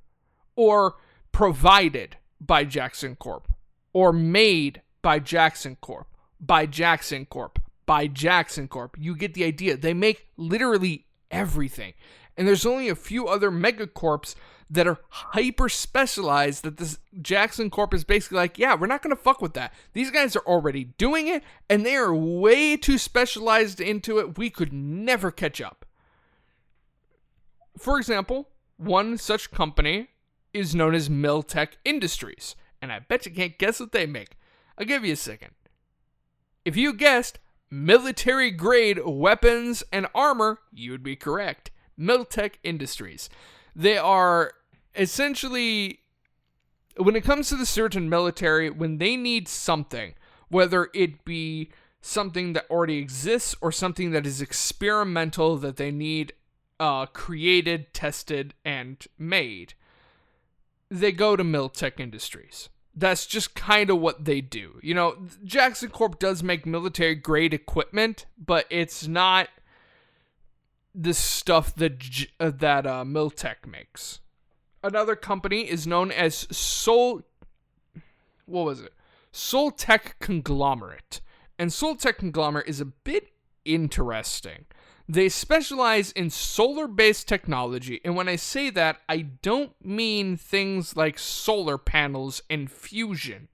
or provided by Jackson Corp, or made by Jackson Corp, by Jackson Corp, by Jackson Corp. You get the idea. They make literally everything. And there's only a few other megacorps that are hyper specialized that this Jackson Corp is basically like, yeah, we're not going to fuck with that. These guys are already doing it, and they are way too specialized into it. We could never catch up. For example, one such company is known as Miltech Industries, and I bet you can't guess what they make. I'll give you a second. If you guessed military-grade weapons and armor, you would be correct. Miltech Industries. They are essentially, when it comes to the Cyratin military, when they need something, whether it be something that already exists or something that is experimental that they need created, tested, and made, they go to Miltech Industries. That's just kind of what they do. You know, Jackson Corp does make military-grade equipment, but it's not the stuff that Miltech makes. Another company is known as Soltech Conglomerate. And Soltech Conglomerate is a bit interesting. They specialize in solar-based technology, and when I say that, I don't mean things like solar panels and fusion,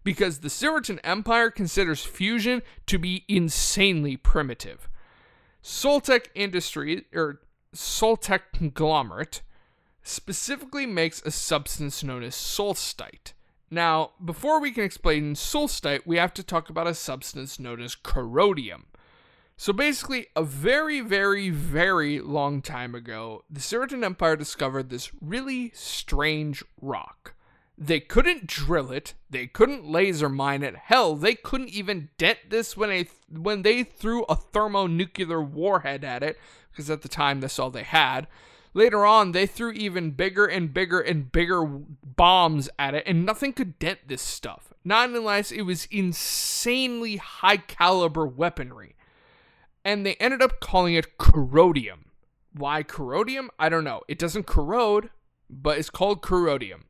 because the Cyratin Empire considers fusion to be insanely primitive. Soltech Conglomerate specifically makes a substance known as solstite. Now, before we can explain solstite, we have to talk about a substance known as corrodium. So basically, a very, very, very long time ago, the Cyratin Empire discovered this really strange rock. They couldn't drill it, they couldn't laser mine it, hell, they couldn't even dent this when they threw a thermonuclear warhead at it, because at the time that's all they had. Later on, they threw even bigger and bigger and bigger bombs at it, and nothing could dent this stuff. Not unless it was insanely high caliber weaponry. And they ended up calling it corrodium. Why corrodium? I don't know. It doesn't corrode, but it's called corrodium.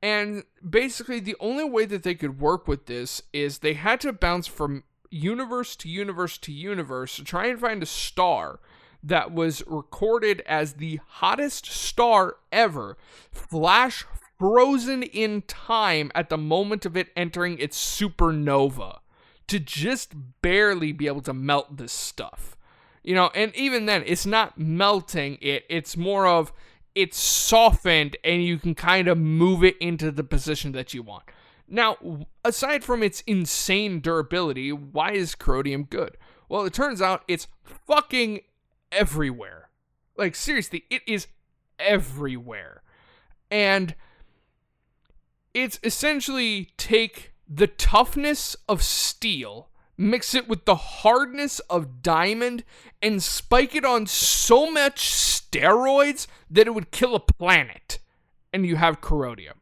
And basically, the only way that they could work with this is they had to bounce from universe to universe to universe to try and find a star that was recorded as the hottest star ever, flash frozen in time at the moment of it entering its supernova, to just barely be able to melt this stuff. You know, and even then, it's not melting it, it's more of, it's softened and you can kind of move it into the position that you want. Now, aside from its insane durability, why is corrodium good? Well, it turns out it's fucking everywhere. Like, seriously, it is everywhere. And it's essentially take the toughness of steel, mix it with the hardness of diamond, and spike it on so much steroids that it would kill a planet. And you have corrodium.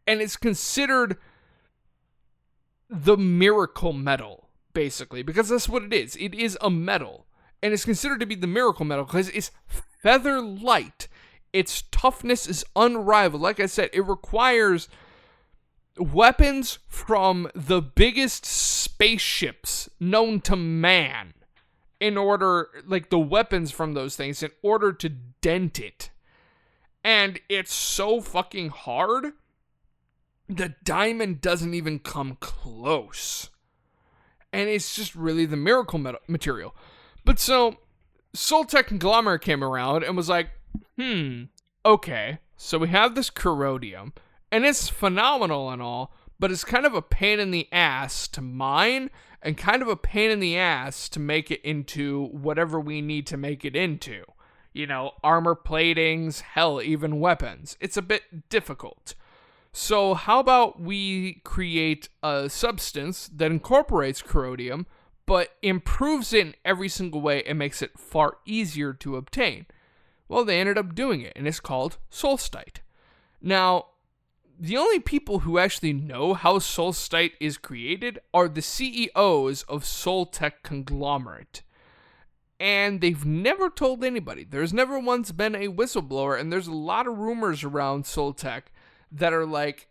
And it's considered the miracle metal, basically, because that's what it is. It is a metal. And it's considered to be the miracle metal because it's feather light. Its toughness is unrivaled. Like I said, it requires weapons from the biggest spaceships known to man in order, like the weapons from those things, in order to dent it. And it's so fucking hard, the diamond doesn't even come close. And it's just really the miracle material. But so, Soltech Conglomerate came around and was like, okay, so we have this corrodium, and it's phenomenal and all, but it's kind of a pain in the ass to mine, and kind of a pain in the ass to make it into whatever we need to make it into. You know, armor platings, hell, even weapons. It's a bit difficult. So how about we create a substance that incorporates corrodium, but improves it in every single way and makes it far easier to obtain? Well, they ended up doing it, and it's called Solstite. Now, the only people who actually know how Solstite is created are the CEOs of Soltech Conglomerate. And they've never told anybody. There's never once been a whistleblower, and there's a lot of rumors around Soltech that are like,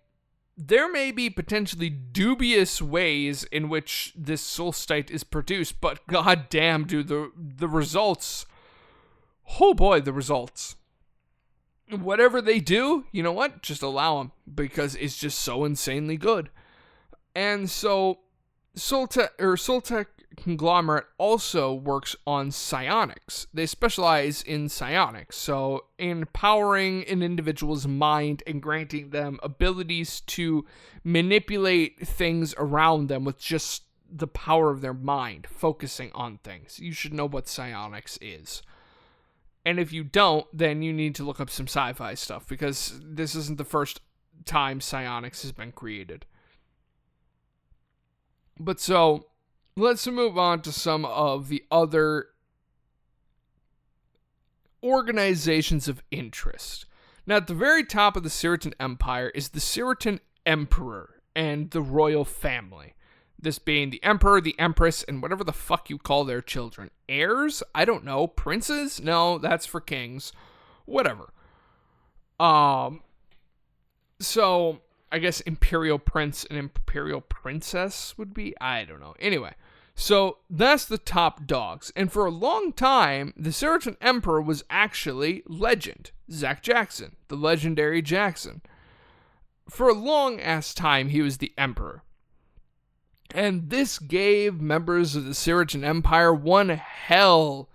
there may be potentially dubious ways in which this Solstite is produced, but goddamn, dude, the results. Oh boy, the results. Whatever they do, you know what? Just allow them, because it's just so insanely good. And so Soltech Conglomerate also works on psionics. They specialize in psionics, so empowering an individual's mind and granting them abilities to manipulate things around them with just the power of their mind, focusing on things. You should know what psionics is. And if you don't, then you need to look up some sci-fi stuff, because this isn't the first time psionics has been created. But so, let's move on to some of the other organizations of interest. Now, at the very top of the Cyratin Empire is the Cyratin Emperor and the royal family. This being the Emperor, the Empress, and whatever the fuck you call their children. Heirs? I don't know. Princes? No, that's for kings. Whatever. So, I guess Imperial Prince and Imperial Princess would be? I don't know. Anyway, so that's the top dogs. And for a long time, the Cyratin Emperor was actually legend. Zach Jackson, the legendary Jackson. For a long-ass time, he was the Emperor. And this gave members of the Cyratin Empire one hell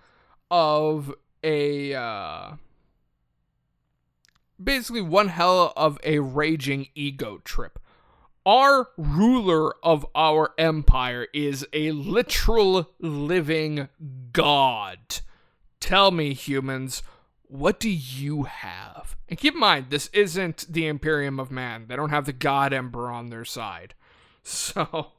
of a, basically one hell of a raging ego trip. Our ruler of our empire is a literal living god. Tell me, humans, what do you have? And keep in mind, this isn't the Imperium of Man. They don't have the God Emperor on their side. So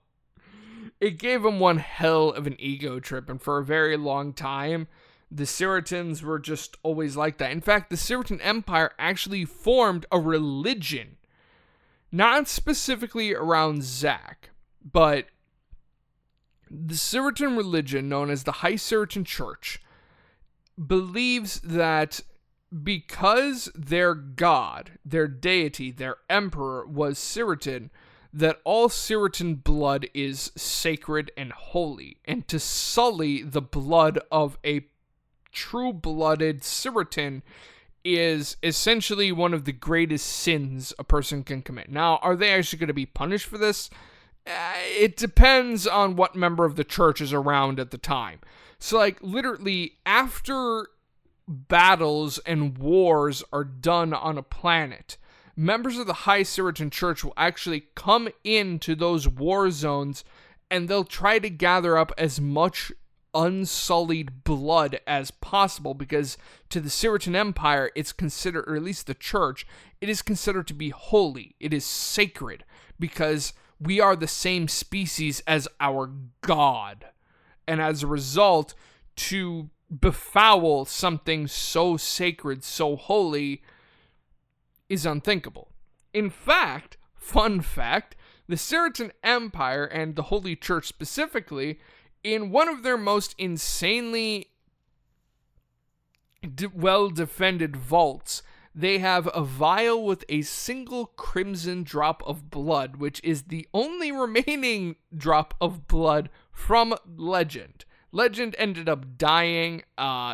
it gave them one hell of an ego trip, and for a very long time, the Cyratins were just always like that. In fact, the Cyratin Empire actually formed a religion, not specifically around Zack, but the Cyratin religion, known as the High Cyratin Church, believes that because their god, their deity, their emperor was Cyratin, that all Cyratin blood is sacred and holy, and to sully the blood of a true-blooded Cyratin is essentially one of the greatest sins a person can commit. Now, are they actually going to be punished for this? It depends on what member of the church is around at the time. So, like, literally, after battles and wars are done on a planet, members of the High Cyratin Church will actually come into those war zones, and they'll try to gather up as much unsullied blood as possible, because to the Cyratin Empire, it's considered, or at least the church, it is considered to be holy. It is sacred, because we are the same species as our God. And as a result, to befoul something so sacred, so holy, is unthinkable. In fact, fun fact, the Cyratin Empire and the Holy Church specifically, in one of their most insanely well-defended vaults, they have a vial with a single crimson drop of blood, which is the only remaining drop of blood from Legend. Legend ended up dying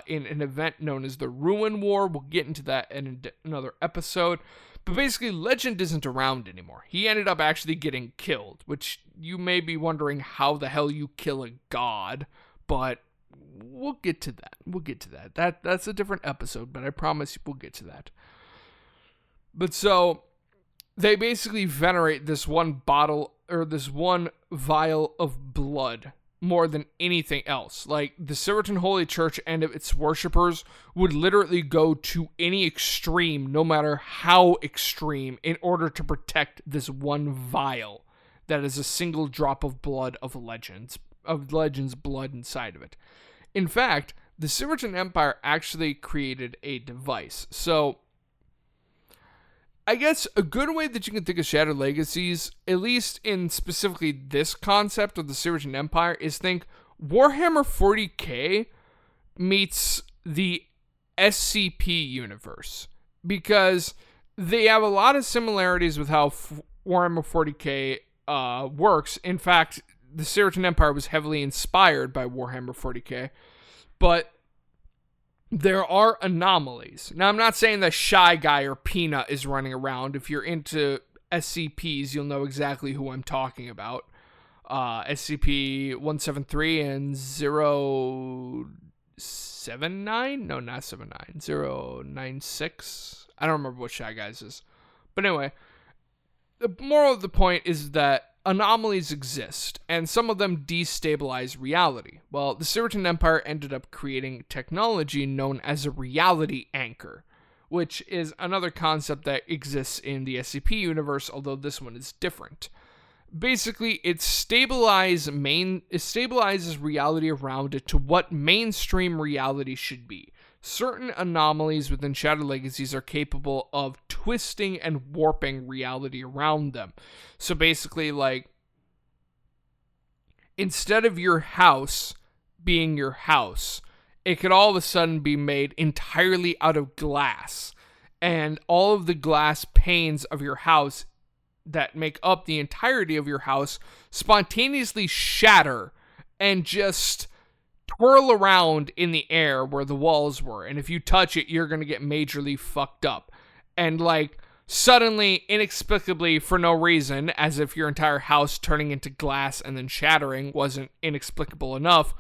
in an event known as the Ruin War. We'll get into that in another episode. But basically, Legend isn't around anymore. He ended up actually getting killed, which you may be wondering how the hell you kill a god, but we'll get to that. That's a different episode, but I promise we'll get to that. But so, they basically venerate this one bottle, or this one vial of blood more than anything else. Like, the Cyratin Holy Church and its worshippers would literally go to any extreme, no matter how extreme, in order to protect this one vial that is a single drop of blood of Legend's blood inside of it. In fact, the Cyratin Empire actually created a device. So, I guess a good way that you can think of Shattered Legacies, at least in specifically this concept of the Cyratin Empire, is think Warhammer 40k meets the SCP universe. Because they have a lot of similarities with how Warhammer 40k works. In fact, the Cyratin Empire was heavily inspired by Warhammer 40k. But there are anomalies. Now, I'm not saying that Shy Guy or Peanut is running around. If you're into SCPs, you'll know exactly who I'm talking about. SCP-173 and 079? No, not 79. 096. I don't remember what Shy Guy's is. But anyway, the moral of the point is that anomalies exist, and some of them destabilize reality. Well, the Cyratin Empire ended up creating technology known as a reality anchor, which is another concept that exists in the SCP universe, although this one is different. Basically, it stabilizes reality around it to what mainstream reality should be. Certain anomalies within Shattered Legacies are capable of twisting and warping reality around them. So basically, like, instead of your house being your house, it could all of a sudden be made entirely out of glass. And all of the glass panes of your house that make up the entirety of your house spontaneously shatter and just twirl around in the air where the walls were. And if you touch it, you're going to get majorly fucked up. And like, suddenly, inexplicably, for no reason, as if your entire house turning into glass and then shattering wasn't inexplicable enough,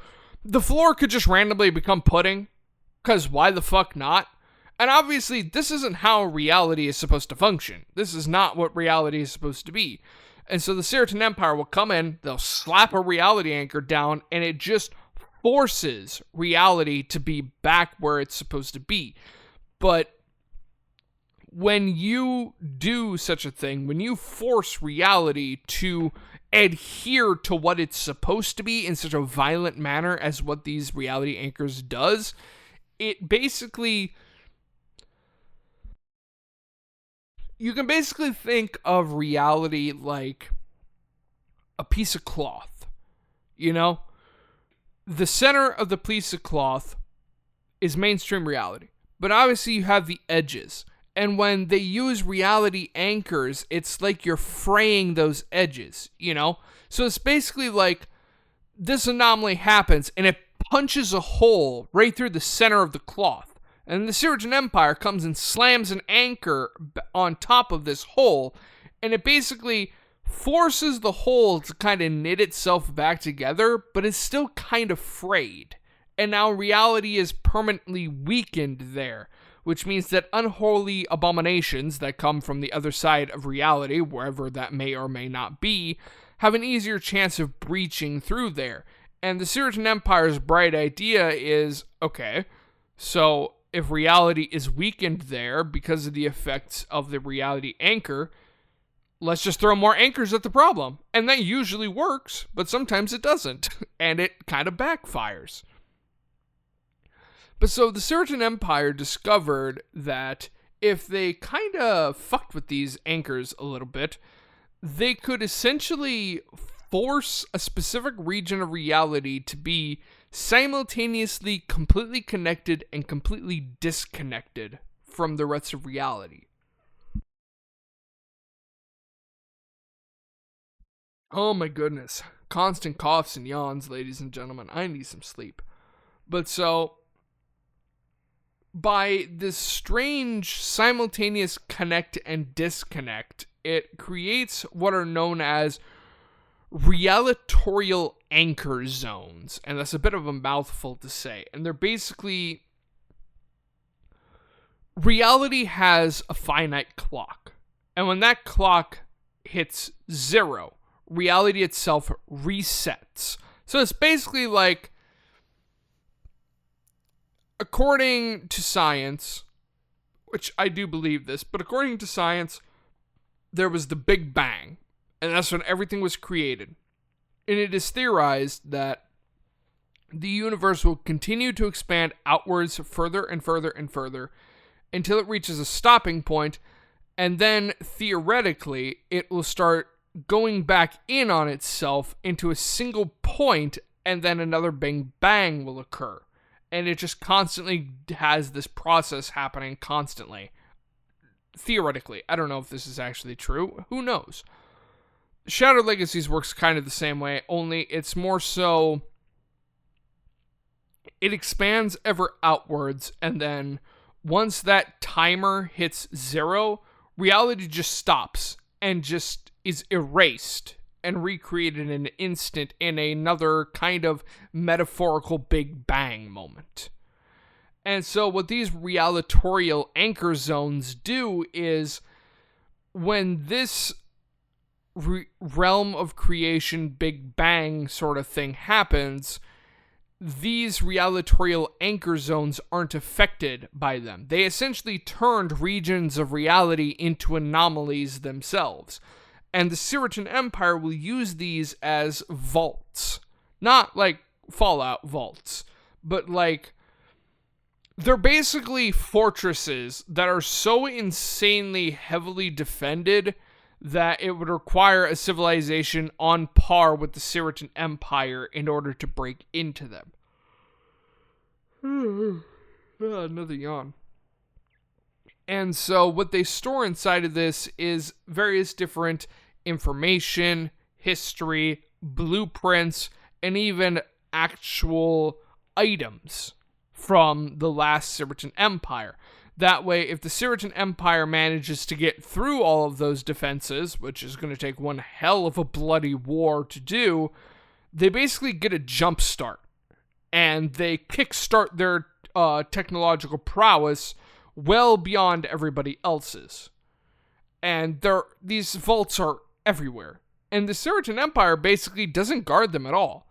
the floor could just randomly become pudding. Because why the fuck not? And obviously, this isn't how reality is supposed to function. This is not what reality is supposed to be. And so the Cyratin Empire will come in, they'll slap a reality anchor down, and it just forces reality to be back where it's supposed to be. But when you do such a thing, when you force reality to adhere to what it's supposed to be in such a violent manner as what these reality anchors does, it basically, you can basically think of reality like a piece of cloth, you know? The center of the piece of cloth is mainstream reality, but obviously you have the edges. And when they use reality anchors, it's like you're fraying those edges, you know? So it's basically like this anomaly happens and it punches a hole right through the center of the cloth. And the Cyratin Empire comes and slams an anchor on top of this hole, and it basically forces the hole to kind of knit itself back together, but it's still kind of frayed. And now reality is permanently weakened there, which means that unholy abominations that come from the other side of reality, wherever that may or may not be, have an easier chance of breaching through there. And the Cyratin Empire's bright idea is, okay, so if reality is weakened there because of the effects of the reality anchor, let's just throw more anchors at the problem. And that usually works, but sometimes it doesn't. And it kind of backfires. But so the Cyratin Empire discovered that if they kind of fucked with these anchors a little bit, they could essentially force a specific region of reality to be simultaneously completely connected and completely disconnected from the rest of reality. Oh my goodness. Constant coughs and yawns, ladies and gentlemen. I need some sleep. But so, by this strange simultaneous connect and disconnect, it creates what are known as realitorial anchor zones. And that's a bit of a mouthful to say. And they're basically... reality has a finite clock. And when that clock hits 0, reality itself resets. So it's basically like, according to science, which I do believe this, but according to science, there was the Big Bang, and that's when everything was created. And it is theorized that the universe will continue to expand outwards further and further and further until it reaches a stopping point, and then theoretically it will start going back in on itself into a single point, and then another Big Bang will occur. And it just constantly has this process happening constantly. Theoretically. I don't know if this is actually true. Who knows? Shattered Legacies works kind of the same way, only it's more so... it expands ever outwards, and then once that timer hits 0, reality just stops and just is erased and recreated in an instant in another kind of metaphorical Big Bang moment. And so what these realitorial anchor zones do is, when this realm of creation Big Bang sort of thing happens, these realitorial anchor zones aren't affected by them. They essentially turned regions of reality into anomalies themselves. And the Cyratin Empire will use these as vaults. Not like Fallout vaults, but like, they're basically fortresses that are so insanely heavily defended that it would require a civilization on par with the Cyratin Empire in order to break into them. Another yawn. And so what they store inside of this is various different information, history, blueprints, and even actual items from the last Cyratin Empire. That way, if the Cyratin Empire manages to get through all of those defenses, which is going to take one hell of a bloody war to do, they basically get a jump start. And they kickstart their technological prowess well beyond everybody else's. And these vaults are everywhere. And the Cyratin Empire basically doesn't guard them at all,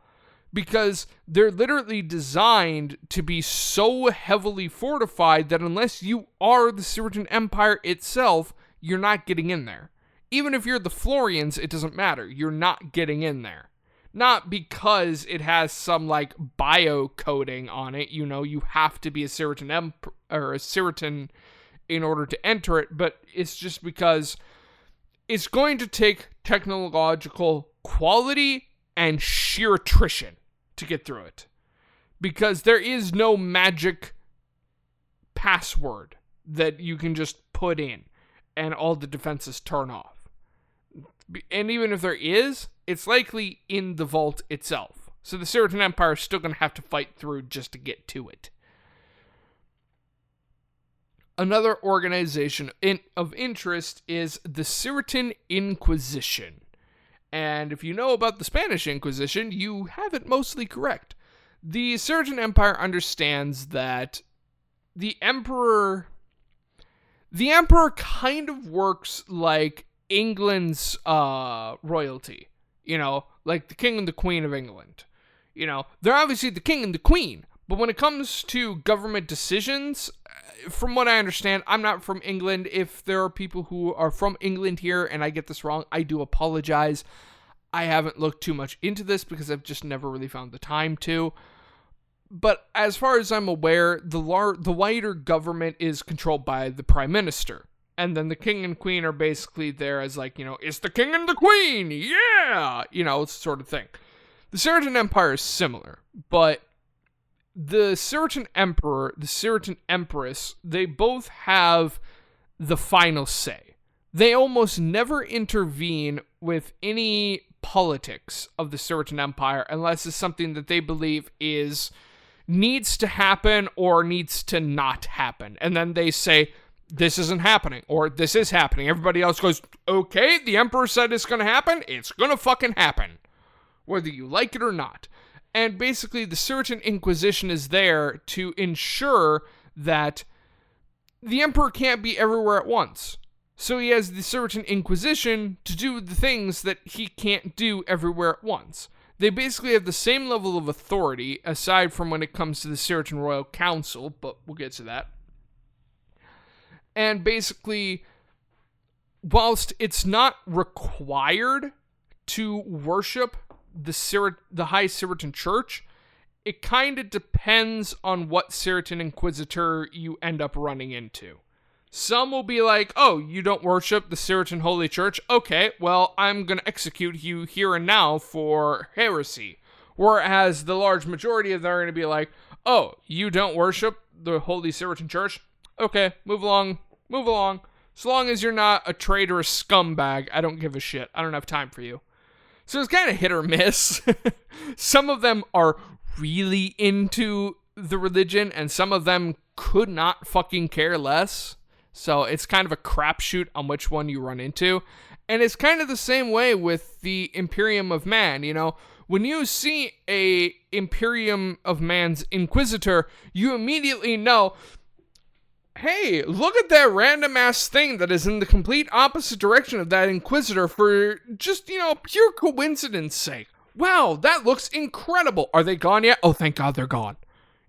because they're literally designed to be so heavily fortified that unless you are the Cyratin Empire itself, you're not getting in there. Even if you're the Florians, it doesn't matter. You're not getting in there. Not because it has some, like, bio coding on it. You know, you have to be a Cyratin or a Cyratin in order to enter it, but it's just because it's going to take technological quality and sheer attrition to get through it. Because there is no magic password that you can just put in and all the defenses turn off. And even if there is, it's likely in the vault itself. So the Cyratin Empire is still going to have to fight through just to get to it. Another organization of interest is the Cyratin Inquisition. And if you know about the Spanish Inquisition, you have it mostly correct. The Cyratin Empire understands that the Emperor kind of works like England's royalty. You know, like the King and the Queen of England. You know, they're obviously the King and the Queen, but when it comes to government decisions, from what I understand, I'm not from England. If there are people who are from England here and I get this wrong, I do apologize. I haven't looked too much into this because I've just never really found the time to. But as far as I'm aware, the wider government is controlled by the Prime Minister. And then the King and Queen are basically there as like, it's the King and the Queen! Yeah! Sort of thing. The Cyratin Empire is similar, but the Cyratin Emperor, the Cyratin Empress, they both have the final say. They almost never intervene with any politics of the Cyratin Empire unless it's something that they believe needs to happen or needs to not happen. And then they say, this isn't happening, or this is happening. Everybody else goes, okay, the Emperor said it's going to happen, it's going to fucking happen, whether you like it or not. And basically, the Cyratin Inquisition is there to ensure that the Emperor can't be everywhere at once. So he has the Cyratin Inquisition to do the things that he can't do everywhere at once. They basically have the same level of authority, aside from when it comes to the Cyratin Royal Council, but we'll get to that. And basically, whilst it's not required to worship the High Cyratin Church, it kind of depends on what Cyratin Inquisitor you end up running into. Some will be like, oh, you don't worship the Cyratin Holy Church? Okay, well, I'm going to execute you here and now for heresy. Whereas the large majority of them are going to be like, oh, you don't worship the Holy Cyratin Church? Okay, move along. So long as you're not a traitorous scumbag, I don't give a shit. I don't have time for you. So it's kind of hit or miss. Some of them are really into the religion, and some of them could not fucking care less. So it's kind of a crapshoot on which one you run into. And it's kind of the same way with the Imperium of Man, When you see a Imperium of Man's Inquisitor, you immediately know, hey, look at that random ass thing that is in the complete opposite direction of that Inquisitor for just, pure coincidence sake. Wow, that looks incredible. Are they gone yet? Oh, thank God they're gone.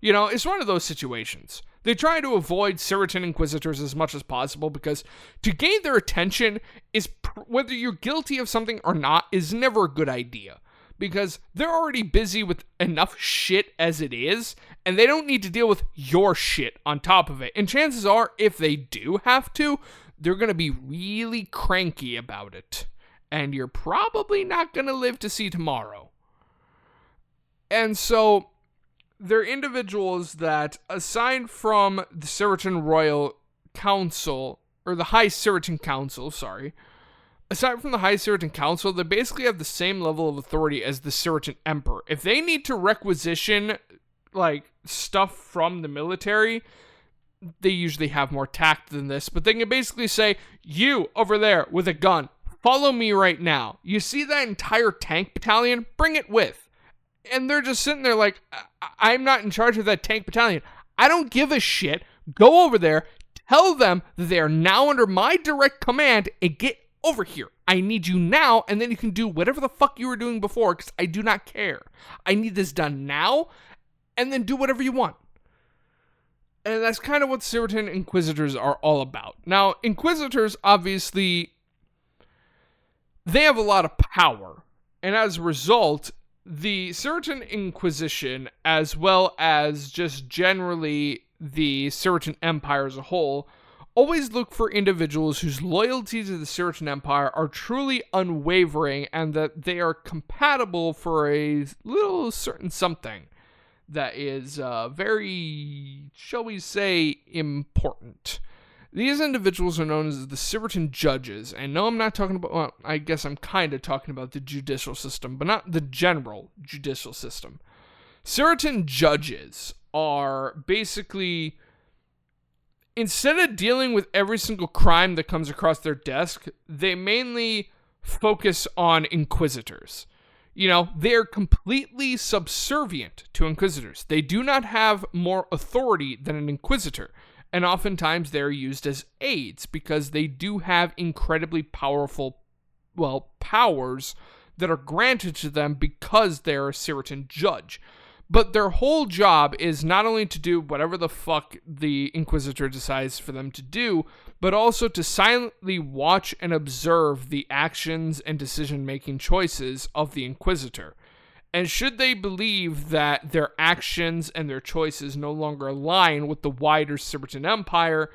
It's one of those situations. They try to avoid Cyratin Inquisitors as much as possible because to gain their attention is, whether you're guilty of something or not, is never a good idea. Because they're already busy with enough shit as it is, and they don't need to deal with your shit on top of it. And chances are, if they do have to, they're going to be really cranky about it. And you're probably not going to live to see tomorrow. And so, they're individuals that, aside from the Cyratin Royal Council, or the High Cyratin Council, aside from the High Cyratin Council, they basically have the same level of authority as the Cyratin Emperor. If they need to requisition, stuff from the military, they usually have more tact than this, but they can basically say, you, over there, with a gun, follow me right now. You see that entire tank battalion? Bring it with. And they're just sitting there like, I'm not in charge of that tank battalion. I don't give a shit. Go over there, tell them that they are now under my direct command, and get over here. I need you now, and then you can do whatever the fuck you were doing before, because I do not care. I need this done now, and then do whatever you want. And that's kind of what Cyratin Inquisitors are all about. Now, Inquisitors, obviously, they have a lot of power, and as a result, the Cyratin Inquisition, as well as just generally the Cyratin Empire as a whole, always look for individuals whose loyalty to the Cyratin Empire are truly unwavering and that they are compatible for a little certain something that is very, shall we say, important. These individuals are known as the Cyratin Judges, and no, I'm not talking about, well, I guess I'm kind of talking about the judicial system, but not the general judicial system. Cyratin Judges are basically, instead of dealing with every single crime that comes across their desk, they mainly focus on Inquisitors. They're completely subservient to Inquisitors. They do not have more authority than an Inquisitor. And oftentimes they're used as aides because they do have incredibly powerful, powers that are granted to them because they're a Cyratin judge. But their whole job is not only to do whatever the fuck the Inquisitor decides for them to do, but also to silently watch and observe the actions and decision-making choices of the Inquisitor. And should they believe that their actions and their choices no longer align with the wider Cyratin Empire,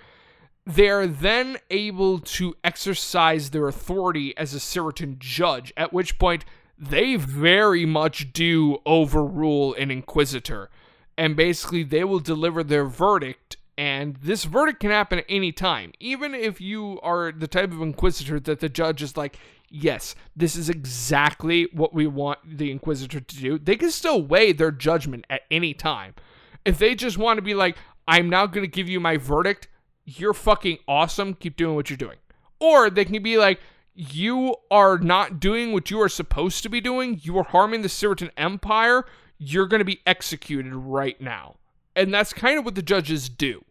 they are then able to exercise their authority as a Cyratin judge, at which point they very much do overrule an Inquisitor. And basically, they will deliver their verdict, and this verdict can happen at any time. Even if you are the type of Inquisitor that the judge is like, yes, this is exactly what we want the Inquisitor to do, they can still weigh their judgment at any time. If they just want to be like, I'm now going to give you my verdict, you're fucking awesome, keep doing what you're doing. Or they can be like, you are not doing what you are supposed to be doing, you are harming the Cyratin Empire, you're going to be executed right now. And that's kind of what the judges do.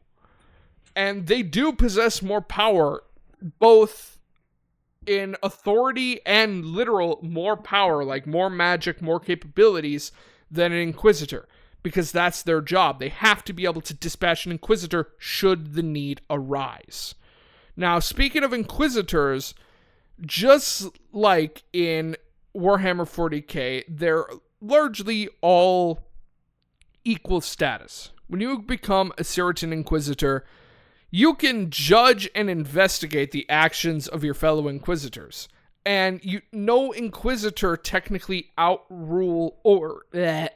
And they do possess more power, both in authority and literal more power, like more magic, more capabilities than an Inquisitor. Because that's their job. They have to be able to dispatch an Inquisitor should the need arise. Now, speaking of Inquisitors, just like in Warhammer 40k, they're largely all equal status. When you become a Cyratin Inquisitor, you can judge and investigate the actions of your fellow Inquisitors. And no Inquisitor technically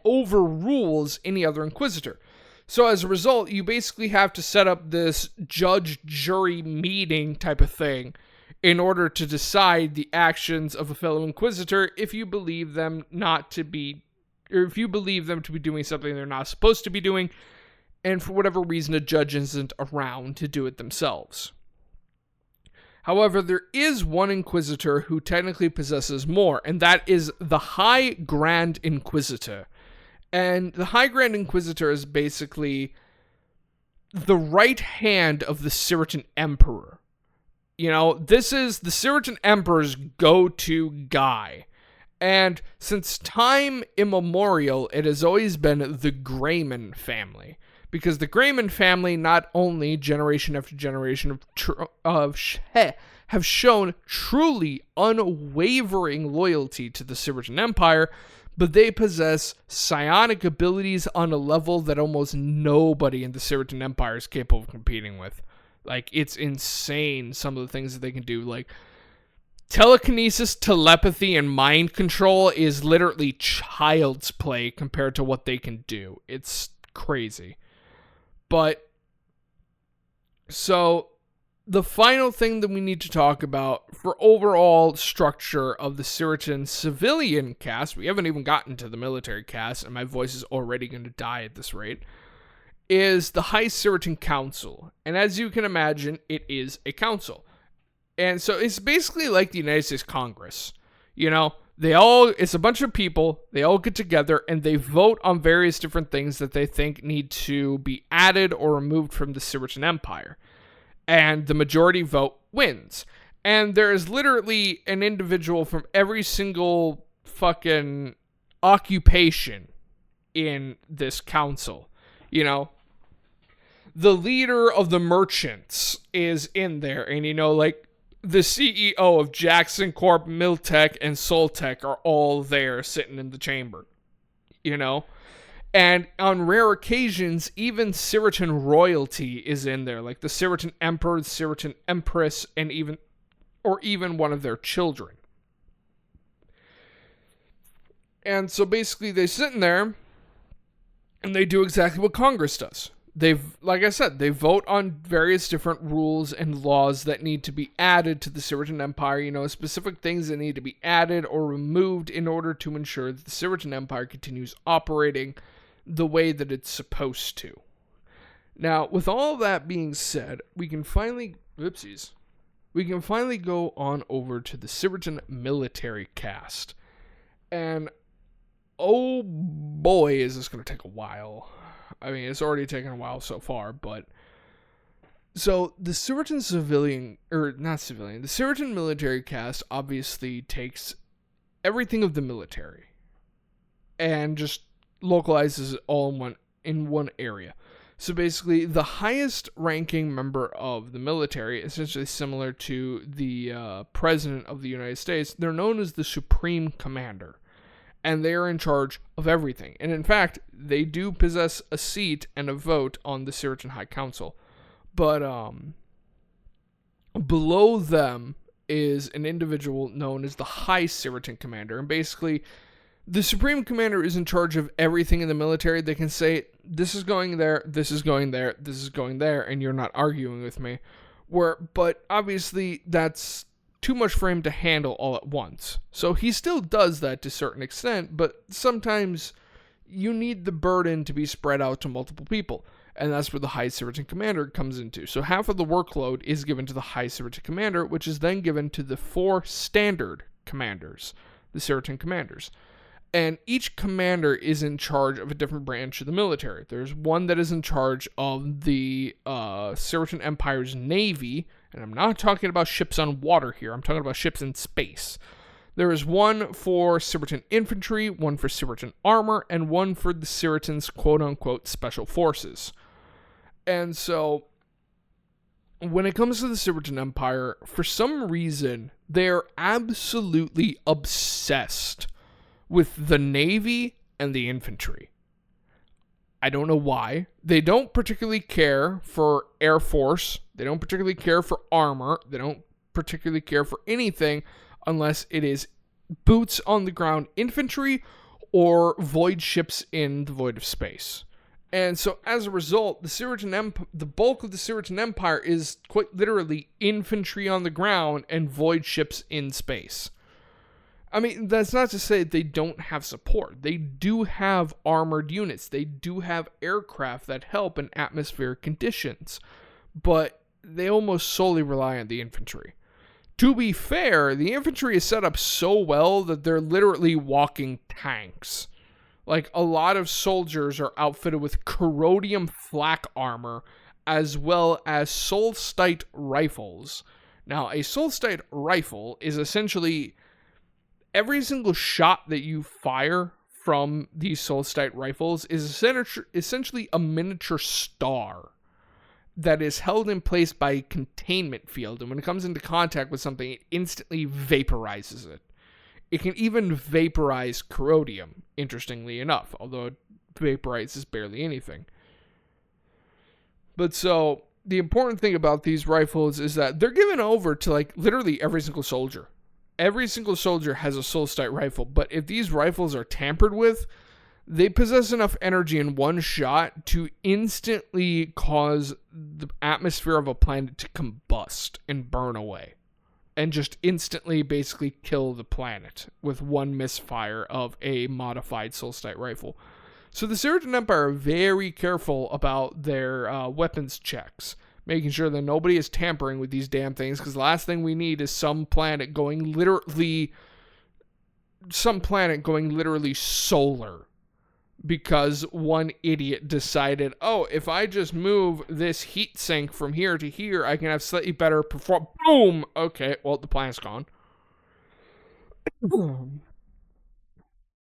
overrules any other Inquisitor. So as a result, you basically have to set up this judge-jury meeting type of thing in order to decide the actions of a fellow Inquisitor if you believe them to be doing something they're not supposed to be doing, and for whatever reason a judge isn't around to do it themselves. However, there is one Inquisitor who technically possesses more, and that is the High Grand Inquisitor. And the High Grand Inquisitor is basically the right hand of the Cyratin Emperor. You know, this is the Cyratin Emperor's go-to guy. And since time immemorial, it has always been the Greyman family. Because the Greyman family, not only generation after generation have shown truly unwavering loyalty to the Cyratin Empire, but they possess psionic abilities on a level that almost nobody in the Cyratin Empire is capable of competing with. Like, it's insane, some of the things that they can do. Like, telekinesis, telepathy, and mind control is literally child's play compared to what they can do. It's crazy. But, so, the final thing that we need to talk about for overall structure of the Cyratin civilian cast, we haven't even gotten to the military cast, and my voice is already going to die at this rate, is the High Cyratin Council. And as you can imagine, it is a council. And so it's basically like the United States Congress. You know, it's a bunch of people, they all get together, and they vote on various different things that they think need to be added or removed from the Cyratin Empire. And the majority vote wins. And there is literally an individual from every single fucking occupation in this council. You know, the leader of the merchants is in there, and like the CEO of Jackson Corp, Miltech, and Soltech are all there sitting in the chamber, you know? And on rare occasions, even Cyratin royalty is in there, like the Cyratin Emperor, the Cyratin Empress, and even one of their children. And so basically they sit in there, and they do exactly what Congress does. Like I said, they vote on various different rules and laws that need to be added to the Cyratin Empire, you know, specific things that need to be added or removed in order to ensure that the Cyratin Empire continues operating the way that it's supposed to. Now, with all that being said, we can finally go on over to the Cyratin military cast. And oh boy, is this going to take a while. I mean, it's already taken a while so far, but... So, the Cyratin the Cyratin military cast obviously takes everything of the military and just localizes it all in one area. So basically, the highest ranking member of the military, essentially similar to the president of the United States, they're known as the Supreme Commander. And they are in charge of everything. And in fact, they do possess a seat and a vote on the Cyratin High Council. But below them is an individual known as the High Cyratin Commander. And basically, the Supreme Commander is in charge of everything in the military. They can say, this is going there, this is going there, this is going there, and you're not arguing with me. But obviously, that's too much for him to handle all at once. So he still does that to a certain extent, but sometimes you need the burden to be spread out to multiple people. And that's where the High Cyratin Commander comes into. So half of the workload is given to the High Cyratin Commander, which is then given to the 4 standard commanders, the Cyratin Commanders. And each commander is in charge of a different branch of the military. There's one that is in charge of the Cyratin Empire's navy, and I'm not talking about ships on water here, I'm talking about ships in space. There is one for Cyratin infantry, one for Cyratin armor, and one for the Cyratin's quote-unquote special forces. And so, when it comes to the Cyratin Empire, for some reason, they're absolutely obsessed with the navy and the infantry. I don't know why. They don't particularly care for Air Force. They don't particularly care for armor. They don't particularly care for anything unless it is boots on the ground infantry or void ships in the void of space. And so as a result, the bulk of the Cyratin Empire is quite literally infantry on the ground and void ships in space. I mean, that's not to say they don't have support. They do have armored units. They do have aircraft that help in atmospheric conditions. But they almost solely rely on the infantry. To be fair, the infantry is set up so well that they're literally walking tanks. Like, a lot of soldiers are outfitted with corrodium flak armor as well as solstite rifles. Now, a solstite rifle is essentially every single shot that you fire from these solstite rifles is essentially a miniature star that is held in place by a containment field. And when it comes into contact with something, it instantly vaporizes it. It can even vaporize corrodium, interestingly enough, although it vaporizes barely anything. But so, the important thing about these rifles is that they're given over to, like, literally every single soldier. Every single soldier has a solstite rifle, but if these rifles are tampered with, they possess enough energy in one shot to instantly cause the atmosphere of a planet to combust and burn away. And just instantly basically kill the planet with one misfire of a modified solstite rifle. So the Cyratin Empire are very careful about their weapons checks, making sure that nobody is tampering with these damn things, because the last thing we need is some planet going literally solar because one idiot decided, oh, if I just move this heat sink from here to here, I can have slightly better perform. Boom! Okay, well, the planet's gone.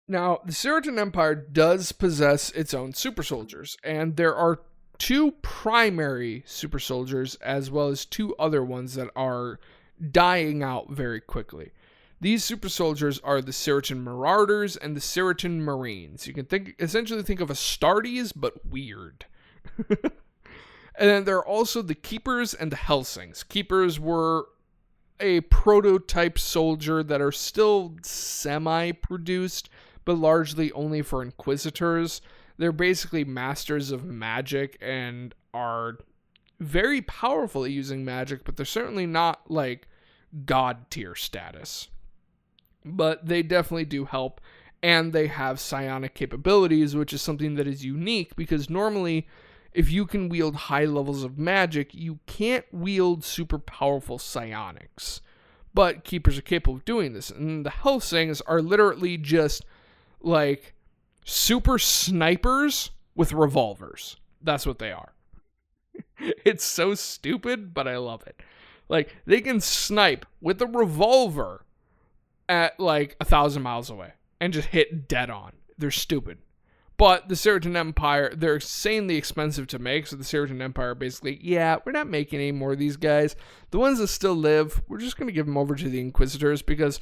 Now, the Cyratin Empire does possess its own super soldiers, and there are 2 primary super soldiers as well as 2 other ones that are dying out very quickly. These super soldiers are the Cyratin Marauders and the Cyratin Marines. You can essentially think of Astartes, but weird. And then there are also the Keepers and the Helsings. Keepers were a prototype soldier that are still semi-produced, but largely only for Inquisitors. They're basically masters of magic and are very powerful at using magic, but they're certainly not like god tier status. But they definitely do help, and they have psionic capabilities, which is something that is unique, because normally, if you can wield high levels of magic, you can't wield super powerful psionics. But Keepers are capable of doing this, and the Helsings are literally just, like, super snipers with revolvers. That's what they are. It's so stupid, but I love it. Like, they can snipe with a revolver at like 1,000 miles away and just hit dead on. They're stupid, But the Cyratin Empire, they're insanely expensive to make, so the Cyratin Empire basically, yeah, we're not making any more of these guys. The ones that still live, we're just going to give them over to the Inquisitors, because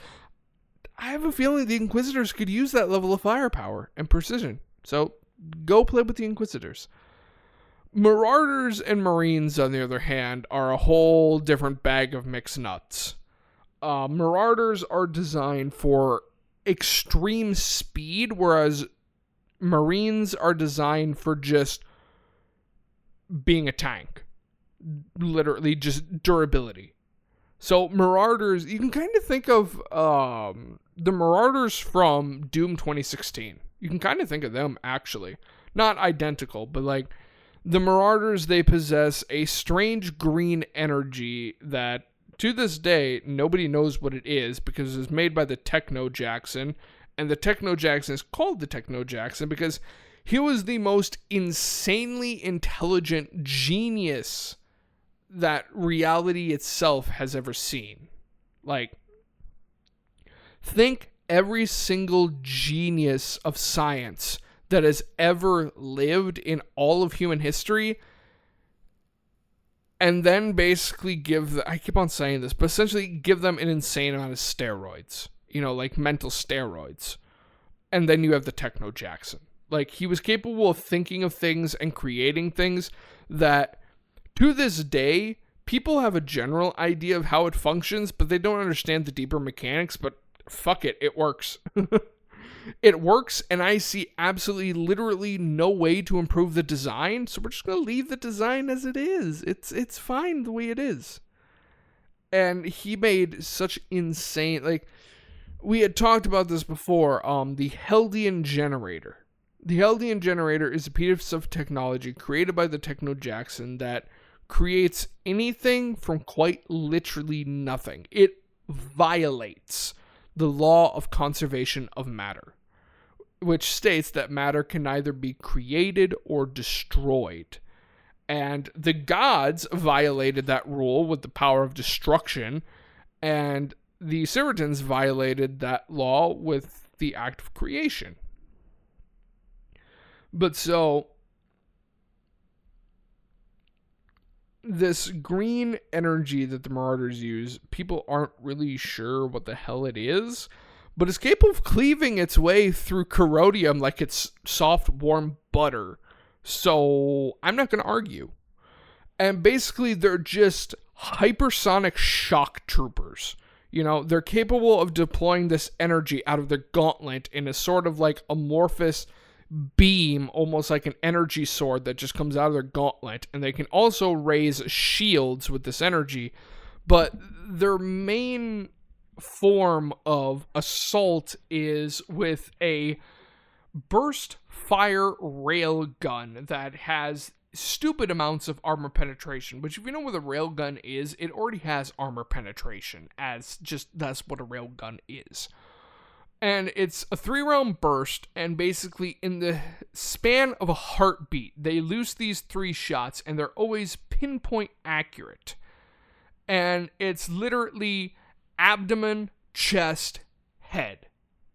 I have a feeling the Inquisitors could use that level of firepower and precision. So go play with the Inquisitors. Marauders and Marines, on the other hand, are a whole different bag of mixed nuts. Marauders are designed for extreme speed, whereas Marines are designed for just being a tank. Literally just durability. So Marauders, you can kind of think of the Marauders from Doom 2016. You can kind of think of them, actually. Not identical, but like the Marauders, they possess a strange green energy that to this day nobody knows what it is, because it was made by the Techno Jackson. And the Techno Jackson is called the Techno Jackson because he was the most insanely intelligent genius that reality itself has ever seen. Like, think every single genius of science that has ever lived in all of human history, and then basically I keep on saying this, but essentially give them an insane amount of steroids. You know, like mental steroids. And then you have the Techno Jackson. Like, he was capable of thinking of things and creating things that, to this day, people have a general idea of how it functions, but they don't understand the deeper mechanics, but fuck it, it works. It works, and I see absolutely, literally no way to improve the design, so we're just going to leave the design as it is. It's fine the way it is. And he made such insane, like, we had talked about this before, the Heldian Generator. The Heldian Generator is a piece of technology created by the Techno Jackson that creates anything from quite literally nothing. It violates the law of conservation of matter, which states that matter can neither be created or destroyed. And the gods violated that rule with the power of destruction, and the Cyratins violated that law with the act of creation. But so, this green energy that the Marauders use, people aren't really sure what the hell it is, but it's capable of cleaving its way through corrodium like it's soft, warm butter. So, I'm not going to argue. And basically, they're just hypersonic shock troopers. You know, they're capable of deploying this energy out of their gauntlet in a sort of like amorphous beam, almost like an energy sword that just comes out of their gauntlet. And they can also raise shields with this energy. But their main form of assault is with a burst fire railgun that has stupid amounts of armor penetration, which if you know what a railgun is, it already has armor penetration, as just that's what a railgun is. And it's a 3-round burst, and basically in the span of a heartbeat, they loose these 3 shots, and they're always pinpoint accurate. And it's literally abdomen, chest, head.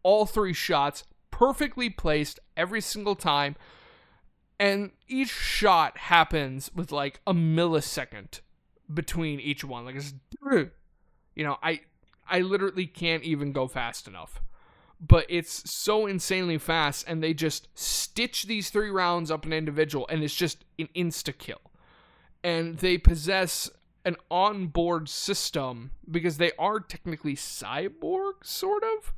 All 3 shots, perfectly placed every single time. And each shot happens with like a millisecond between each one. Like, it's, you know, I literally can't even go fast enough. But it's so insanely fast, and they just stitch these 3 rounds up an individual, and it's just an insta-kill. And they possess an onboard system, because they are technically cyborg, sort of.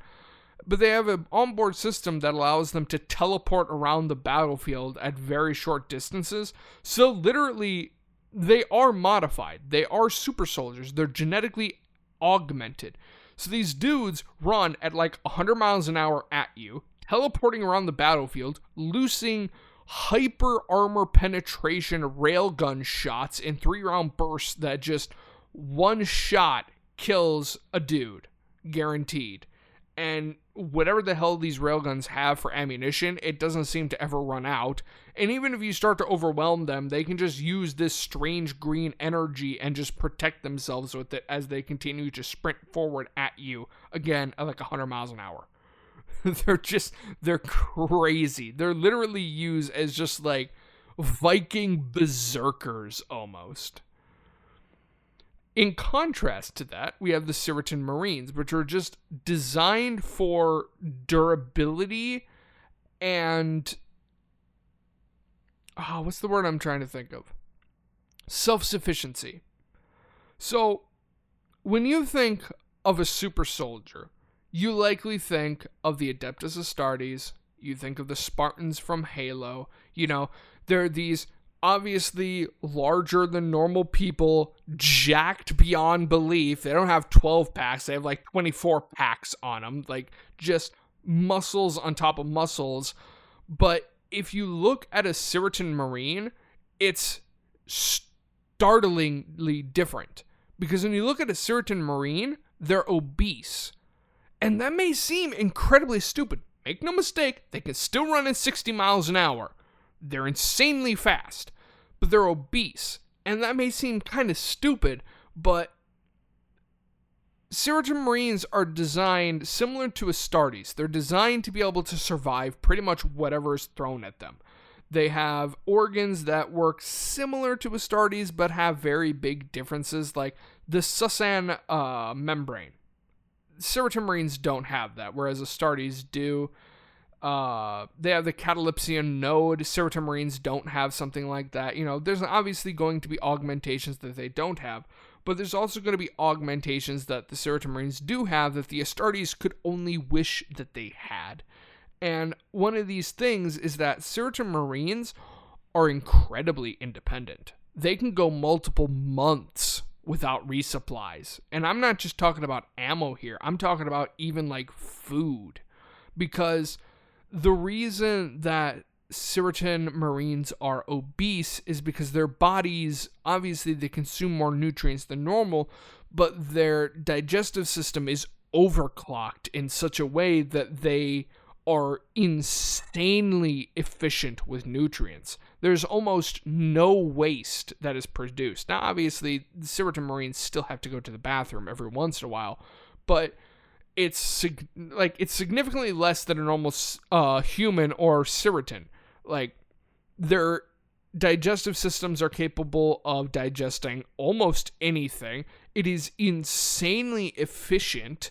But they have an onboard system that allows them to teleport around the battlefield at very short distances. So literally, they are modified. They are super soldiers. They're genetically augmented. So these dudes run at like 100 miles an hour at you, teleporting around the battlefield, loosing hyper armor penetration railgun shots in 3-round bursts that just one shot kills a dude, guaranteed. And whatever the hell these railguns have for ammunition, it doesn't seem to ever run out. And even if you start to overwhelm them, they can just use this strange green energy and just protect themselves with it as they continue to sprint forward at you, again, at like 100 miles an hour. they're crazy. They're literally used as just like Viking berserkers almost. In contrast to that, we have the Cyratin Marines, which are just designed for durability and what's the word I'm trying to think of? Self-sufficiency. So, when you think of a super soldier, you likely think of the Adeptus Astartes, you think of the Spartans from Halo, they're these obviously larger than normal people, jacked beyond belief. They don't have 12 packs, they have like 24 packs on them, like just muscles on top of muscles. But if you look at a Cyratin Marine, it's startlingly different. Because when you look at a Cyratin Marine, they're obese. And that may seem incredibly stupid. Make no mistake, they can still run at 60 miles an hour. They're insanely fast, but they're obese. And that may seem kind of stupid, but Cyratin Marines are designed similar to Astartes. They're designed to be able to survive pretty much whatever is thrown at them. They have organs that work similar to Astartes, but have very big differences, like the Susan membrane. Cyratin Marines don't have that, whereas Astartes do. They have the catalepsian node. Cyratin Marines don't have something like that. There's obviously going to be augmentations that they don't have, but there's also going to be augmentations that the Cyratin Marines do have that the Astartes could only wish that they had. And one of these things is that Cyratin Marines are incredibly independent. They can go multiple months without resupplies. And I'm not just talking about ammo here. I'm talking about even like food. Because the reason that Cyratin Marines are obese is because their bodies, obviously they consume more nutrients than normal, but their digestive system is overclocked in such a way that they are insanely efficient with nutrients. There's almost no waste that is produced. Now, obviously, the Cyratin Marines still have to go to the bathroom every once in a while, but it's significantly less than a normal human or Cyratin. Like, their digestive systems are capable of digesting almost anything. It is insanely efficient,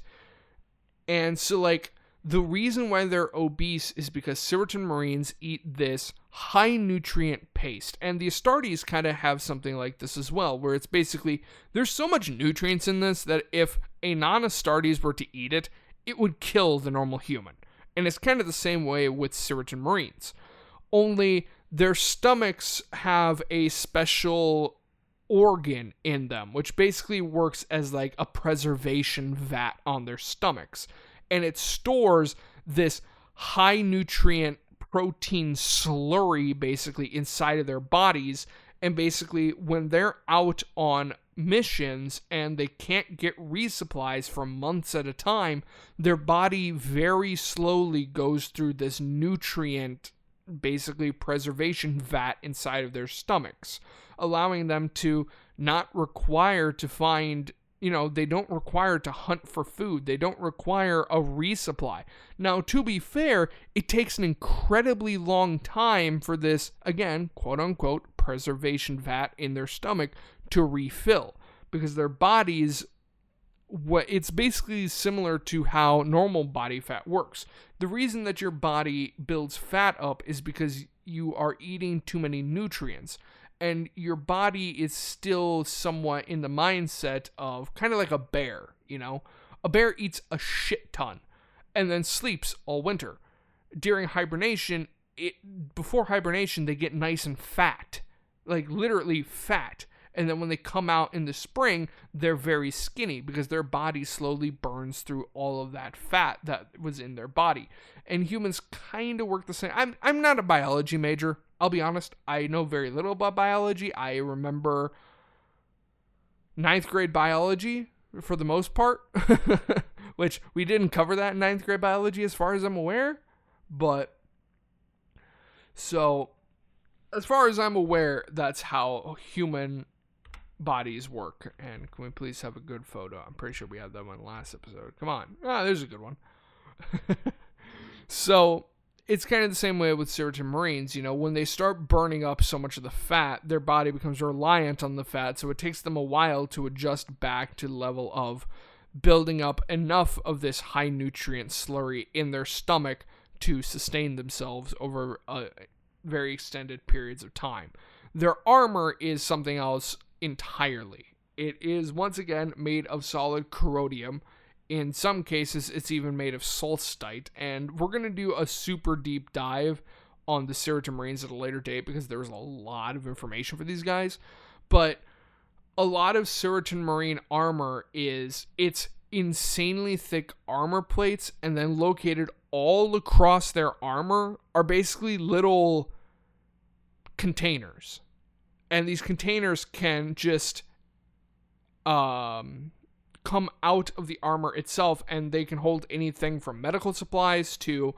and so, like, the reason why they're obese is because Cyratin Marines eat this high nutrient paste. And the Astartes kind of have something like this as well, where it's basically, there's so much nutrients in this that if a non-Astartes were to eat it, it would kill the normal human. And it's kind of the same way with Cyratin Marines. Only their stomachs have a special organ in them, which basically works as like a preservation vat on their stomachs. And it stores this high nutrient protein slurry basically inside of their bodies. And basically when they're out on missions and they can't get resupplies for months at a time, their body very slowly goes through this nutrient basically preservation vat inside of their stomachs, allowing them to not require to find, they don't require to hunt for food. They don't require a resupply. Now, to be fair, it takes an incredibly long time for this, again, quote unquote, preservation vat in their stomach to refill, because their bodies, it's basically similar to how normal body fat works. The reason that your body builds fat up is because you are eating too many nutrients. And your body is still somewhat in the mindset of kind of like a bear, A bear eats a shit ton and then sleeps all winter. During hibernation, before hibernation, they get nice and fat, like literally fat. And then when they come out in the spring, they're very skinny because their body slowly burns through all of that fat that was in their body. And humans kind of work the same. I'm not a biology major. I'll be honest. I know very little about biology. I remember 9th grade biology for the most part, which we didn't cover that in 9th grade biology as far as I'm aware. But so as far as I'm aware, that's how human bodies work. And can we please have a good photo? I'm pretty sure we had that one last episode. Come on. There's a good one. So it's kind of the same way with Cyratin Marines. You know, when they start burning up so much of the fat, their body becomes reliant on the fat, so it takes them a while to adjust back to the level of building up enough of this high nutrient slurry in their stomach to sustain themselves over very extended periods of time. Their armor is something else entirely. It is, once again, made of solid corrodium. In some cases, it's even made of solstite, and we're going to do a super deep dive on the Cyratin Marines at a later date because there's a lot of information for these guys. But a lot of Cyratin Marine armor it's insanely thick armor plates, and then located all across their armor are basically little containers. And these containers can just come out of the armor itself, and they can hold anything from medical supplies to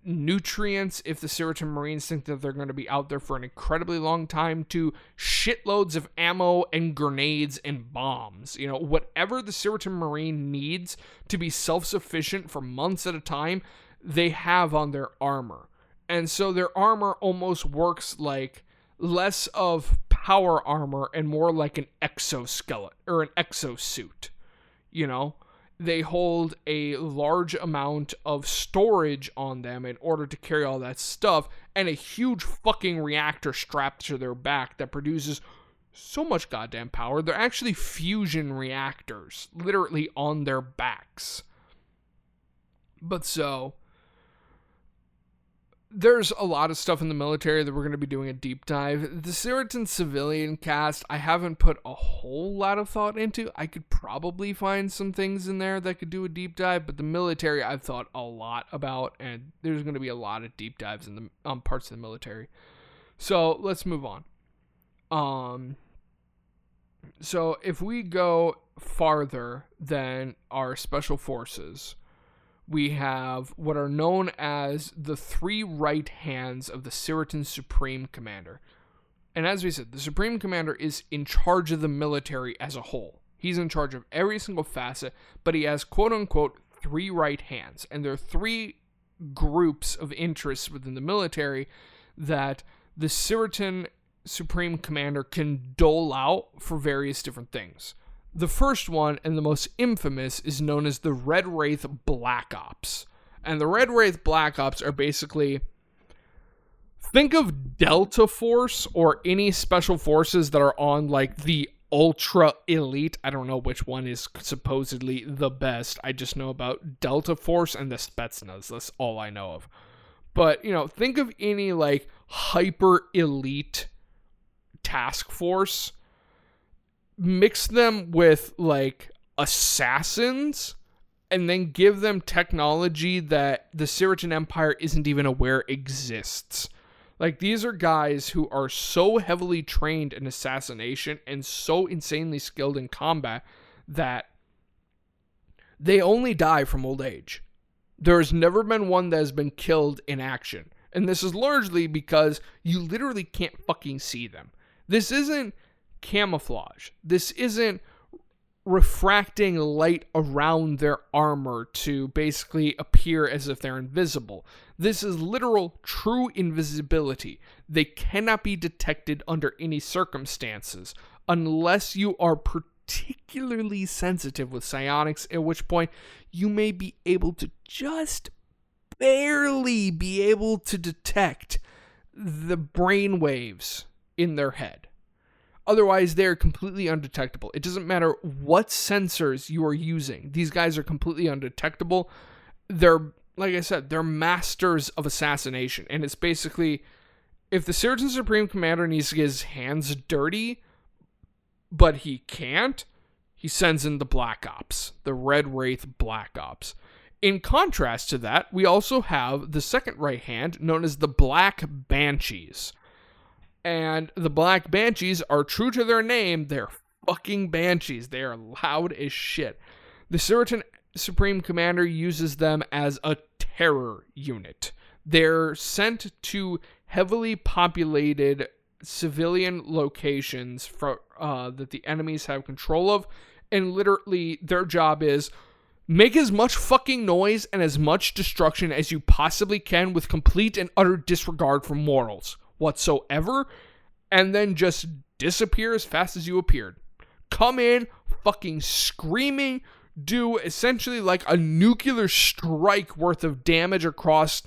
nutrients if the Cyratin Marines think that they're going to be out there for an incredibly long time, to shitloads of ammo and grenades and bombs. You know, whatever the Cyratin Marine needs to be self-sufficient for months at a time, they have on their armor. And so their armor almost works like less of power armor and more like an exoskeleton or an exosuit. You know, they hold a large amount of storage on them in order to carry all that stuff, and a huge fucking reactor strapped to their back that produces so much goddamn power. They're actually fusion reactors, literally on their backs. But so, there's a lot of stuff in the military that we're going to be doing a deep dive. The Cyratin civilian cast, I haven't put a whole lot of thought into. I could probably find some things in there that could do a deep dive, but the military I've thought a lot about, and there's going to be a lot of deep dives in the parts of the military. So let's move on. So if we go farther than our special forces, we have what are known as the three right hands of the Cyratin Supreme Commander. And as we said, the Supreme Commander is in charge of the military as a whole. He's in charge of every single facet, but he has quote-unquote three right hands. And there are three groups of interests within the military that the Cyratin Supreme Commander can dole out for various different things. The first one, and the most infamous, is known as the Red Wraith Black Ops. And the Red Wraith Black Ops are basically, think of Delta Force or any special forces that are on like the ultra elite. I don't know which one is supposedly the best. I just know about Delta Force and the Spetsnaz. That's all I know of. But, you know, think of any like hyper elite task force. Mix them with like assassins, and then give them technology that the Cyratin Empire isn't even aware exists. Like, these are guys who are so heavily trained in assassination and so insanely skilled in combat that they only die from old age. There has never been one that has been killed in action. And this is largely because you literally can't fucking see them. This isn't camouflage. This isn't refracting light around their armor to basically appear as if they're invisible. This is literal, true invisibility. They cannot be detected under any circumstances unless you are particularly sensitive with psionics, at which point you may be able to just barely be able to detect the brain waves in their head. Otherwise, they're completely undetectable. It doesn't matter what sensors you are using. These guys are completely undetectable. They're, like I said, they're masters of assassination. And it's basically, if the Cyratin Supreme Commander needs to get his hands dirty, but he can't, he sends in the Black Ops, the Red Wraith Black Ops. In contrast to that, we also have the second right hand, known as the Black Banshees. And the Black Banshees are true to their name. They're fucking banshees. They are loud as shit. The Cyratin Supreme Commander uses them as a terror unit. They're sent to heavily populated civilian locations that the enemies have control of. And literally, their job is, Make as much fucking noise and as much destruction as you possibly can with complete and utter disregard for morals whatsoever, and then just disappear as fast as you appeared. Come in fucking screaming, do essentially like a nuclear strike worth of damage across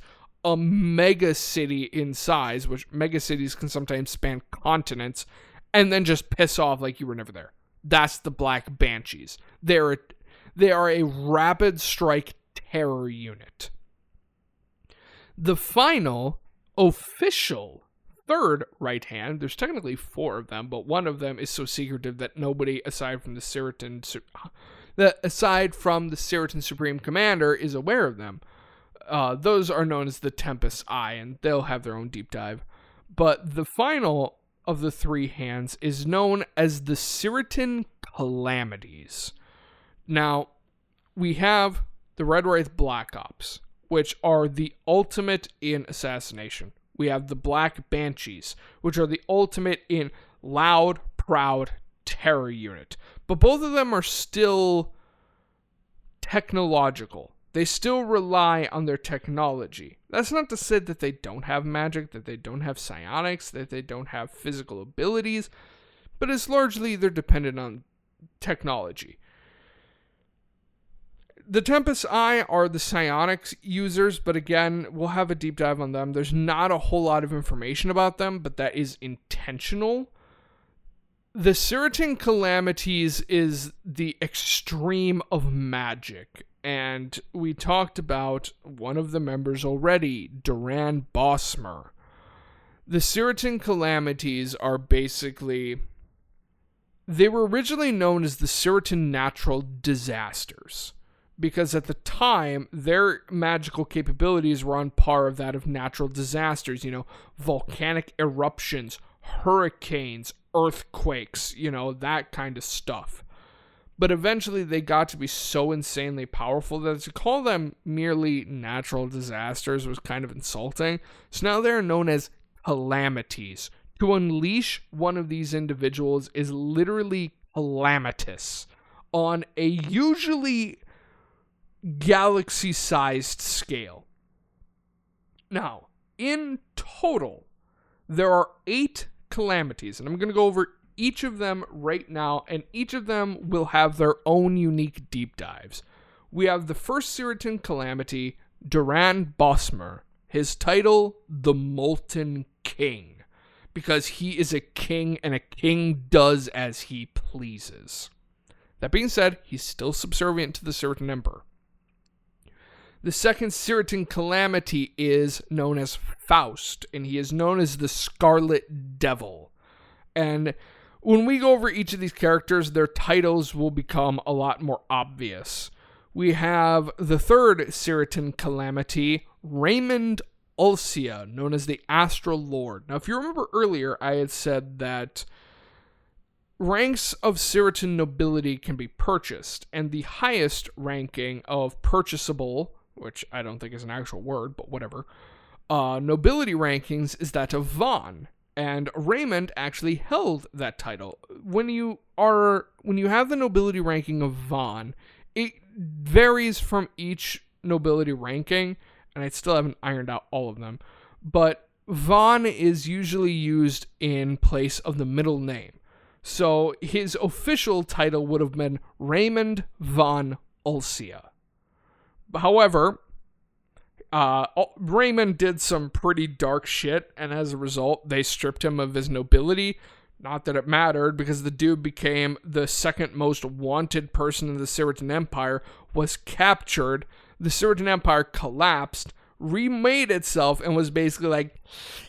a mega city in size, which mega cities can sometimes span continents, and then just piss off like you were never there. That's the Black Banshees. They are a rapid strike terror unit. The final official third right hand, there's technically 4 of them, but one of them is so secretive that nobody aside from the Cyratin Supreme Commander is aware of them. Those are known as the Tempest's Eye, and they'll have their own deep dive. But the final of the 3 hands is known as the Cyratin Calamities. Now, we have the Red Wraith Black Ops, which are the ultimate in assassination. We have the Black Banshees, which are the ultimate in loud, proud terror unit. But both of them are still technological. They still rely on their technology. That's not to say that they don't have magic, that they don't have psionics, that they don't have physical abilities, but it's largely they're dependent on technology. The Tempest's Eye are the psionics users, but again, we'll have a deep dive on them. There's not a whole lot of information about them, but that is intentional. The Cyratin Calamities is the extreme of magic, and we talked about one of the members already, Duran Bosmer. The Cyratin Calamities are basically... They were originally known as the Cyratin Natural Disasters, because at the time, their magical capabilities were on par of that of natural disasters, volcanic eruptions, hurricanes, earthquakes, that kind of stuff. But eventually they got to be so insanely powerful that to call them merely natural disasters was kind of insulting. So now they're known as calamities. To unleash one of these individuals is literally calamitous on a usually galaxy-sized scale. Now, in total, there are 8 calamities, and I'm going to go over each of them right now, and each of them will have their own unique deep dives. We have the first Cyratin calamity, Duran Bosmer. His title, the Molten King, because he is a king, and a king does as he pleases. That being said, he's still subservient to the Cyratin Emperor. The second Cyratin calamity is known as Faust, and he is known as the Scarlet Devil. And when we go over each of these characters, their titles will become a lot more obvious. We have the third Cyratin calamity, Raymond Ulcia, known as the Astral Lord. Now, if you remember earlier, I had said that ranks of Cyratin nobility can be purchased, and the highest ranking of purchasable, which I don't think is an actual word, but whatever, nobility rankings is that of Vaughn, and Raymond actually held that title. When you have the nobility ranking of Vaughn, it varies from each nobility ranking, and I still haven't ironed out all of them, but Vaughn is usually used in place of the middle name. So his official title would have been Raymond von Ulcia. However, Raymond did some pretty dark shit, and as a result, they stripped him of his nobility. Not that it mattered, because the dude became the second most wanted person in the Cyratin Empire, was captured, the Cyratin Empire collapsed, remade itself, and was basically like,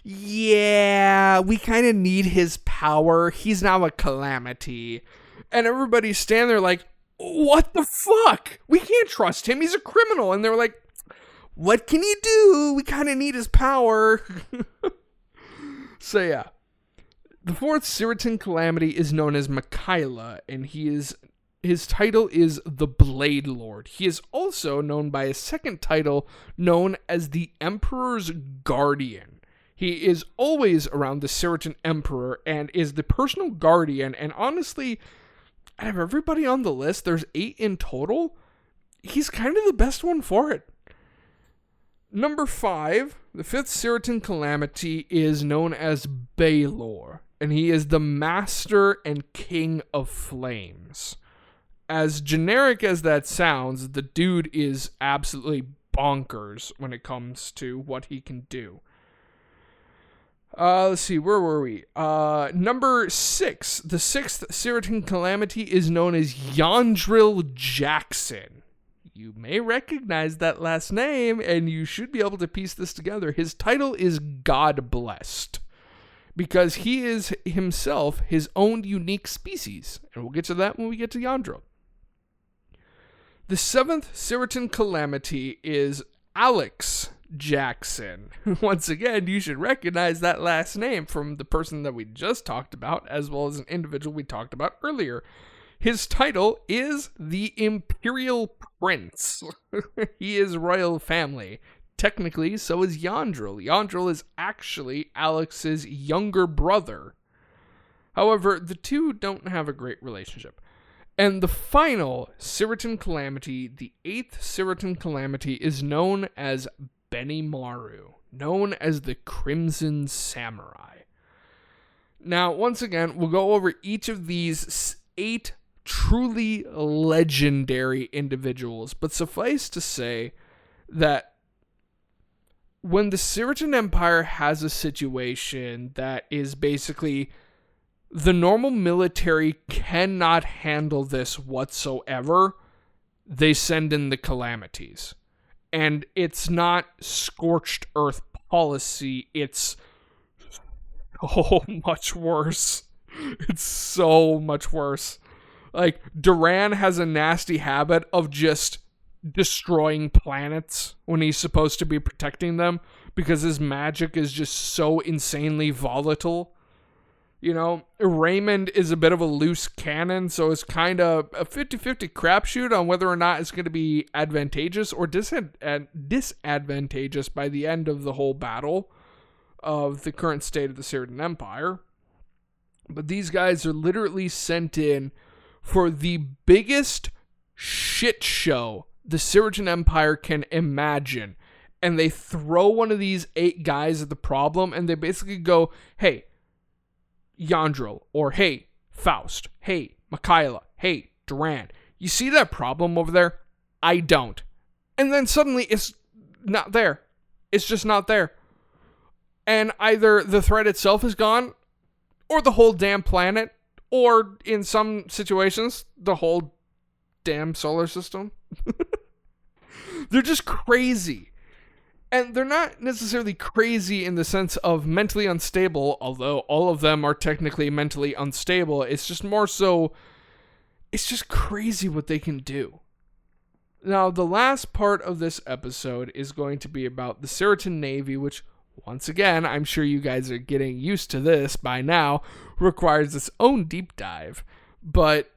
yeah, we kind of need his power, he's now a calamity. And everybody's standing there like, what the fuck? We can't trust him. He's a criminal. And they were like, what can he do? We kind of need his power. So yeah. The fourth Cyratin calamity is known as Mikaela, and his title is the Blade Lord. He is also known by a second title known as the Emperor's Guardian. He is always around the Cyratin Emperor and is the personal guardian, and honestly, out of everybody on the list, there's 8 in total, he's kind of the best one for it. Number 5, the 5th Cyratin Calamity is known as Baelor, and he is the Master and King of Flames. As generic as that sounds, the dude is absolutely bonkers when it comes to what he can do. Let's see, where were we? Number 6, the 6th Cyratin Calamity is known as Yandril Jackson. You may recognize that last name, and you should be able to piece this together. His title is God Blessed, because he is himself his own unique species, and we'll get to that when we get to Yandril. The 7th Cyratin Calamity is Alex Jackson. Once again, you should recognize that last name from the person that we just talked about, as well as an individual we talked about earlier. His title is the Imperial Prince. He is royal family. Technically, so is Yandril. Yandril is actually Alex's younger brother. However, the two don't have a great relationship. And the final Cyratin Calamity, the 8th Cyratin Calamity, is known as Benimaru, known as the Crimson Samurai. Now, once again, we'll go over each of these 8 truly legendary individuals, but suffice to say that when the Cyratin Empire has a situation that is basically the normal military cannot handle this whatsoever, they send in the calamities. And it's not scorched earth policy, it's so much worse. It's so much worse. Like, Duran has a nasty habit of just destroying planets when he's supposed to be protecting them because his magic is just so insanely volatile. You know, Raymond is a bit of a loose cannon, so it's kind of a 50-50 crapshoot on whether or not it's going to be advantageous or disadvantageous by the end of the whole battle of the current state of the Cyratin Empire. But these guys are literally sent in for the biggest shit show the Cyratin Empire can imagine. And they throw one of these 8 guys at the problem, and they basically go, hey, Yandril, or hey, Faust, hey, Mikaela, hey, Duran, you see that problem over there? I don't. And then suddenly it's not there. It's just not there. And either the threat itself is gone, or the whole damn planet, or in some situations, the whole damn solar system. They're just crazy. And they're not necessarily crazy in the sense of mentally unstable, although all of them are technically mentally unstable. It's just more so, it's just crazy what they can do. Now, the last part of this episode is going to be about the Cyratin Navy, which, once again, I'm sure you guys are getting used to this by now, requires its own deep dive. But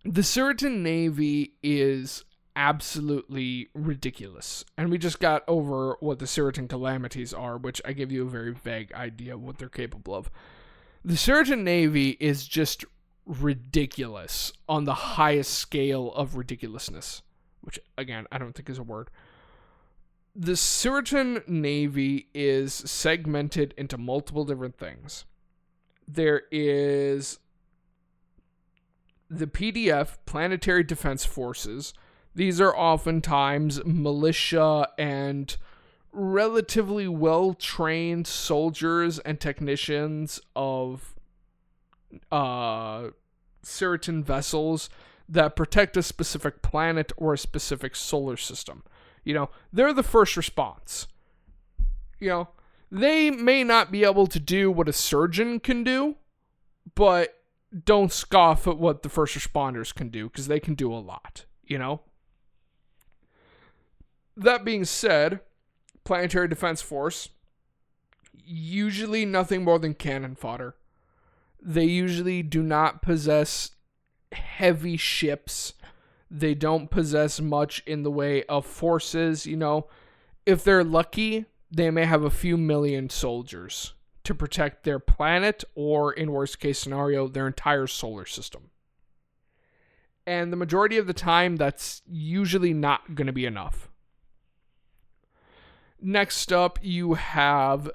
the Cyratin Navy is absolutely ridiculous. And we just got over what the Cyratin Calamities are, which I give you a very vague idea of what they're capable of. The Cyratin Navy is just ridiculous on the highest scale of ridiculousness, which, again, I don't think is a word. The Cyratin Navy is segmented into multiple different things. There is the PDF, Planetary Defense Forces. These are oftentimes militia and relatively well-trained soldiers and technicians of Cyratin vessels that protect a specific planet or a specific solar system. You know, they're the first response. You know, they may not be able to do what a surgeon can do, but don't scoff at what the first responders can do, because they can do a lot, you know? That being said, Planetary Defense Force, usually nothing more than cannon fodder. They usually do not possess heavy ships. They don't possess much in the way of forces, you know. If they're lucky, they may have a few million soldiers to protect their planet or, in worst case scenario, their entire solar system. And the majority of the time, that's usually not going to be enough. Next up, you have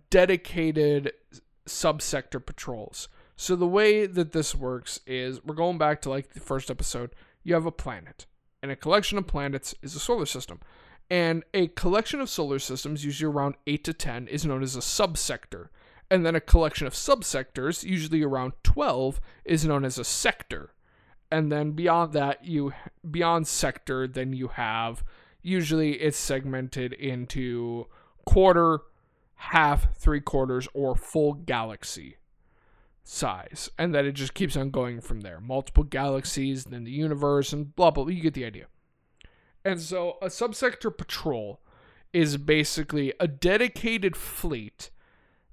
dedicated subsector patrols. So the way that this works is, we're going back to like the first episode. You have a planet, and a collection of planets is a solar system. And a collection of solar systems, usually around 8 to 10, is known as a subsector. And then a collection of subsectors, usually around 12, is known as a sector. And then beyond that, beyond sector, then you have, usually it's segmented into quarter, half, 3/4, or full galaxy size. And then it just keeps on going from there. Multiple galaxies, then the universe, and blah, blah, blah. You get the idea. And so a subsector patrol is basically a dedicated fleet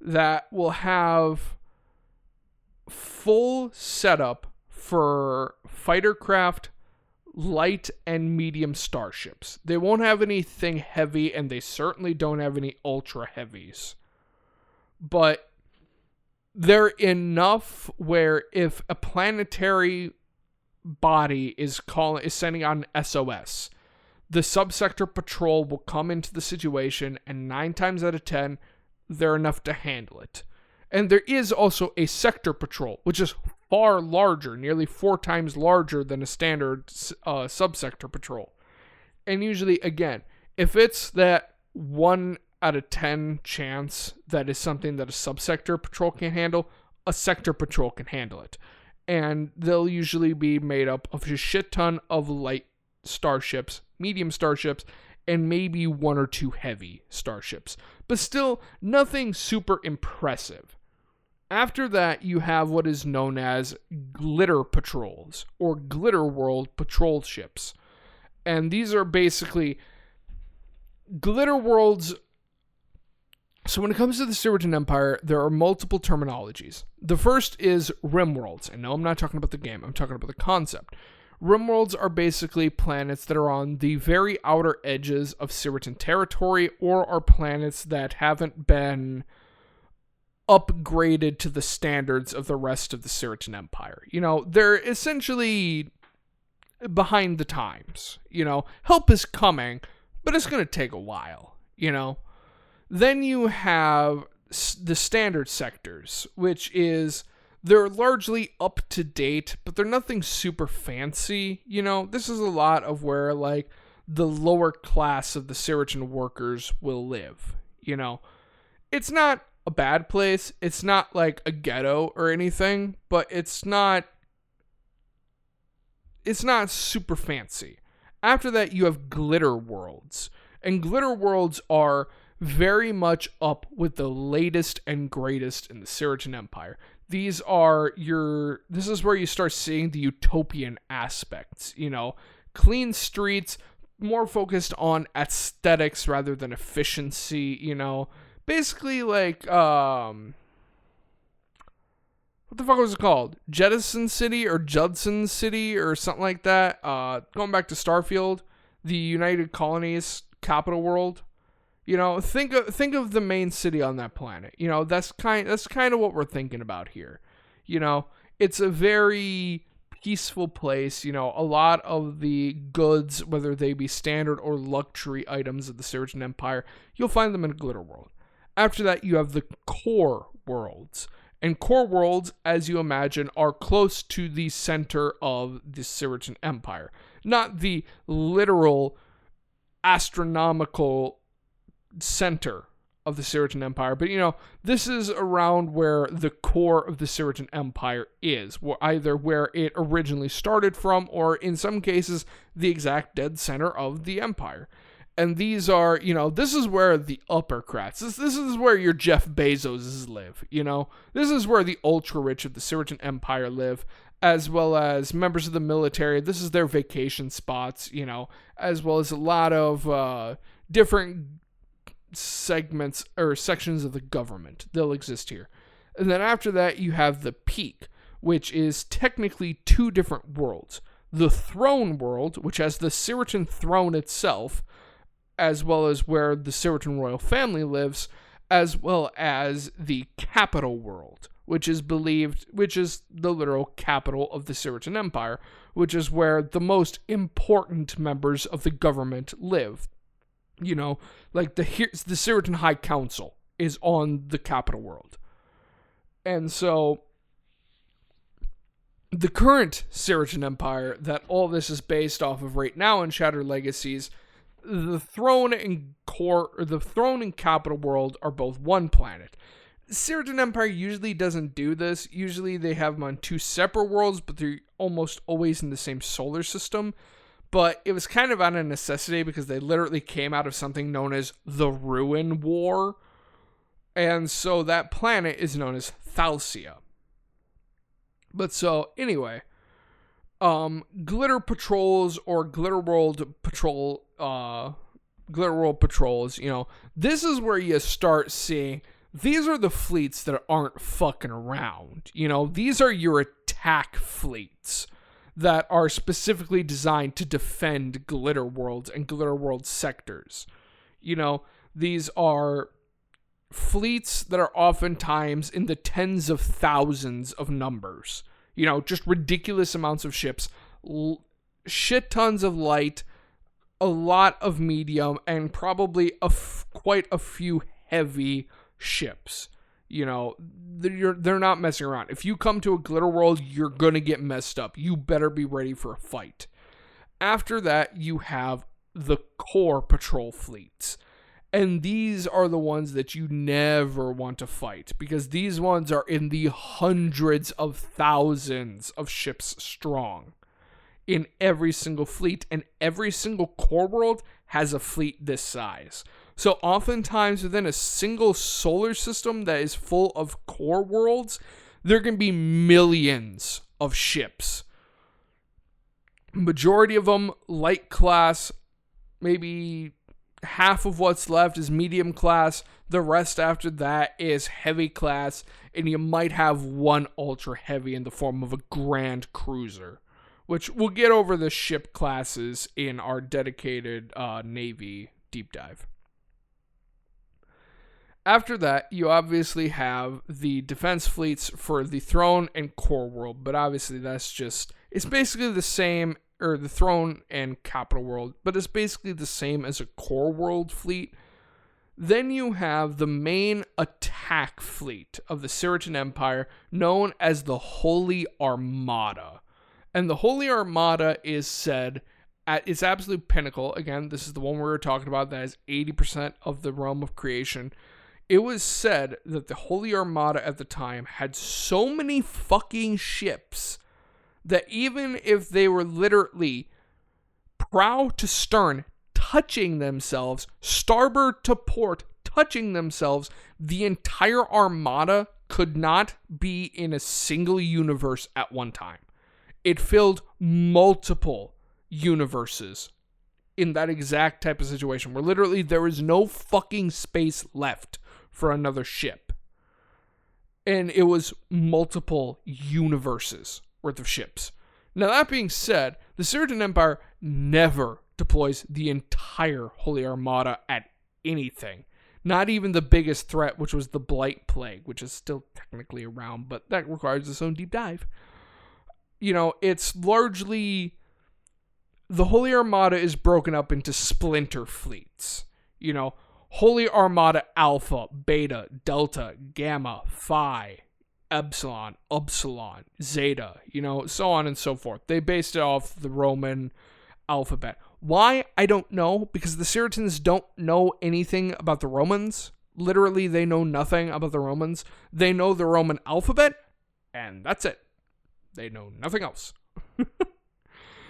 that will have full setup for fighter craft, light and medium starships. They won't have anything heavy, and they certainly don't have any ultra heavies. But they're enough where if a planetary body is sending out an SOS, the subsector patrol will come into the situation, and 9 times out of 10, they're enough to handle it. And there is also a sector patrol, which is far larger, nearly 4 times larger than a standard subsector patrol. And usually, again, if it's that 1 out of 10 chance that is something that a subsector patrol can handle, a sector patrol can handle it. And they'll usually be made up of a shit ton of light starships, medium starships, and maybe 1 or 2 heavy starships. But still, nothing super impressive. After that, you have what is known as glitter patrols, or glitter world patrol ships. And these are basically glitter worlds. So when it comes to the Cyratin Empire, there are multiple terminologies. The first is rim worlds. And no, I'm not talking about the game. I'm talking about the concept. Rim worlds are basically planets that are on the very outer edges of Cyratin territory, or are planets that haven't been upgraded to the standards of the rest of the Cyratin Empire. You know, they're essentially behind the times. You know, help is coming, but it's going to take a while, you know. Then you have the standard sectors, which is, they're largely up to date, but they're nothing super fancy. You know, this is a lot of where, like, the lower class of the Cyratin workers will live. You know, it's not a bad place. It's not like a ghetto or anything, but it's not super fancy. After that, you have glitter worlds, and glitter worlds are very much up with the latest and greatest in the Cyratin Empire. This is where you start seeing the utopian aspects, you know, clean streets, more focused on aesthetics rather than efficiency, you know, basically like, what the fuck was it called? Jettison City or Judson City or something like that. Going back to Starfield, the United Colonies capital world. You know, think of the main city on that planet. You know, that's kind of what we're thinking about here. You know, it's a very peaceful place. You know, a lot of the goods, whether they be standard or luxury items of the Cyratin Empire, you'll find them in a glitter world. After that, you have the core worlds. And core worlds, as you imagine, are close to the center of the Cyratin Empire. Not the literal astronomical center of the Cyratin Empire, but you know, this is around where the core of the Cyratin Empire is, either where it originally started from, or in some cases, the exact dead center of the empire. And these are, you know, this is where the upper crats, this is where your Jeff Bezoses live, you know, this is where the ultra rich of the Cyratin Empire live, as well as members of the military. This is their vacation spots, you know, as well as a lot of different segments or sections of the government. They'll exist here. And then after that, you have the peak, which is technically 2 different worlds. The throne world, which has the Cyratin throne itself, as well as where the Cyratin royal family lives, as well as the capital world, which is the literal capital of the Cyratin Empire, which is where the most important members of the government live. You know, like the Cyratin High Council is on the capital world. And so the current Cyratin Empire that all this is based off of right now in Shattered Legacies, the throne and capital world are both one planet. Cyratin Empire usually doesn't do this. Usually they have them on two separate worlds, but they're almost always in the same solar system. But it was kind of out of necessity because they literally came out of something known as the Ruin War. And so that planet is known as Thalcia. But so, anyway, Glitter Patrols or Glitter World Patrols, you know, this is where you start seeing, these are the fleets that aren't fucking around. You know, these are your attack fleets that are specifically designed to defend Glitter Worlds and Glitter World sectors. You know, these are fleets that are oftentimes in the tens of thousands of numbers. You know, just ridiculous amounts of ships, shit tons of light, a lot of medium, and probably quite a few heavy ships. You know, they're not messing around. If you come to a Glitter World, you're going to get messed up. You better be ready for a fight. After that, you have the core patrol fleets. And these are the ones that you never want to fight, because these ones are in the hundreds of thousands of ships strong in every single fleet, and every single core world has a fleet this size. So oftentimes within a single solar system that is full of core worlds, there can be millions of ships. Majority of them light class, maybe half of what's left is medium class. The rest after that is heavy class, and you might have one ultra heavy in the form of a grand cruiser, which we'll get over the ship classes in our dedicated Navy deep dive. After that, you obviously have the defense fleets for the throne and core world, but obviously it's basically the same, or the throne and capital world, but it's basically the same as a core world fleet. Then you have the main attack fleet of the Cyratin Empire, known as the Holy Armada. And the Holy Armada is said at its absolute pinnacle. Again, this is the one we were talking about that has 80% of the realm of creation. It was said that the Holy Armada at the time had so many fucking ships that even if they were literally prow to stern, touching themselves, starboard to port, touching themselves, the entire armada could not be in a single universe at one time. It filled multiple universes in that exact type of situation where literally there is no fucking space left for another ship. And it was multiple universes worth of ships. Now, that being said, the Cyratin Empire never deploys the entire Holy Armada at anything. Not even the biggest threat, which was the Blight Plague, which is still technically around, but that requires its own deep dive. You know, it's largely, the Holy Armada is broken up into splinter fleets. You know, Holy Armada Alpha, Beta, Delta, Gamma, Phi, Epsilon, Upsilon, Zeta, you know, so on and so forth. They based it off the Roman alphabet. Why? I don't know, because the Cyratins don't know anything about the Romans. Literally, they know nothing about the Romans. They know the Roman alphabet, and that's it. They know nothing else.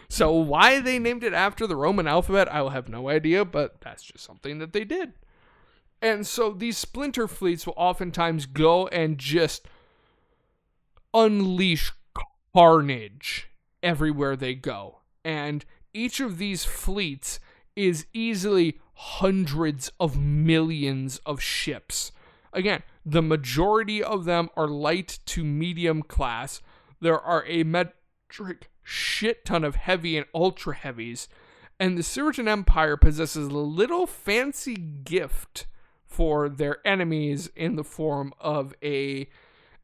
So why they named it after the Roman alphabet, I will have no idea, but that's just something that they did. And so these splinter fleets will oftentimes go and just unleash carnage everywhere they go. And each of these fleets is easily hundreds of millions of ships. Again, the majority of them are light to medium class. There are a metric shit ton of heavy and ultra heavies. And the Cyratin Empire possesses a little fancy gift for their enemies in the form of a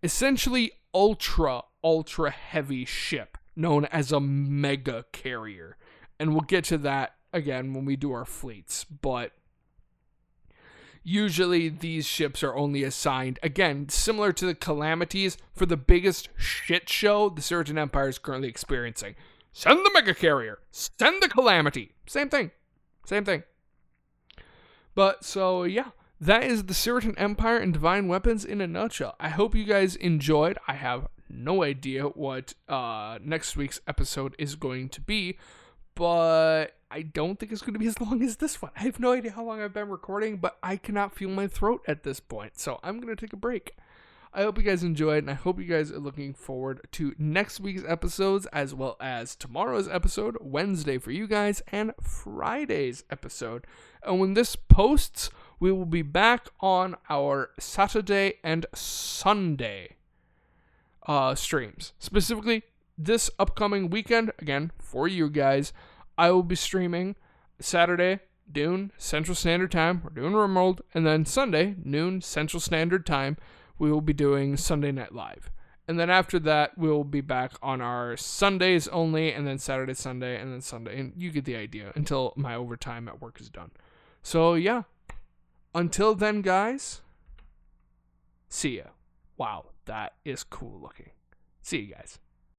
essentially ultra heavy ship known as a mega carrier. And we'll get to that again when we do our fleets. But usually these ships are only assigned, again, similar to the Calamities, for the biggest shit show the Cyratin Empire is currently experiencing. Send the mega carrier. Send the Calamity. Same thing. But so yeah, that is the Cyratin Empire and Divine Weapons in a nutshell. I hope you guys enjoyed. I have no idea what next week's episode is going to be, but I don't think it's going to be as long as this one. I have no idea how long I've been recording, but I cannot feel my throat at this point, so I'm going to take a break. I hope you guys enjoyed, and I hope you guys are looking forward to next week's episodes, as well as tomorrow's episode, Wednesday for you guys, and Friday's episode. And when this posts, we will be back on our Saturday and Sunday streams. Specifically, this upcoming weekend, again, for you guys, I will be streaming Saturday, noon, Central Standard Time. We're doing RimWorld. And then Sunday, noon, Central Standard Time, we will be doing Sunday Night Live. And then after that, we'll be back on our Sundays only, and then Saturday, Sunday, and then Sunday. And you get the idea until my overtime at work is done. So, yeah. Until then, guys, see ya. Wow, that is cool looking. See you guys.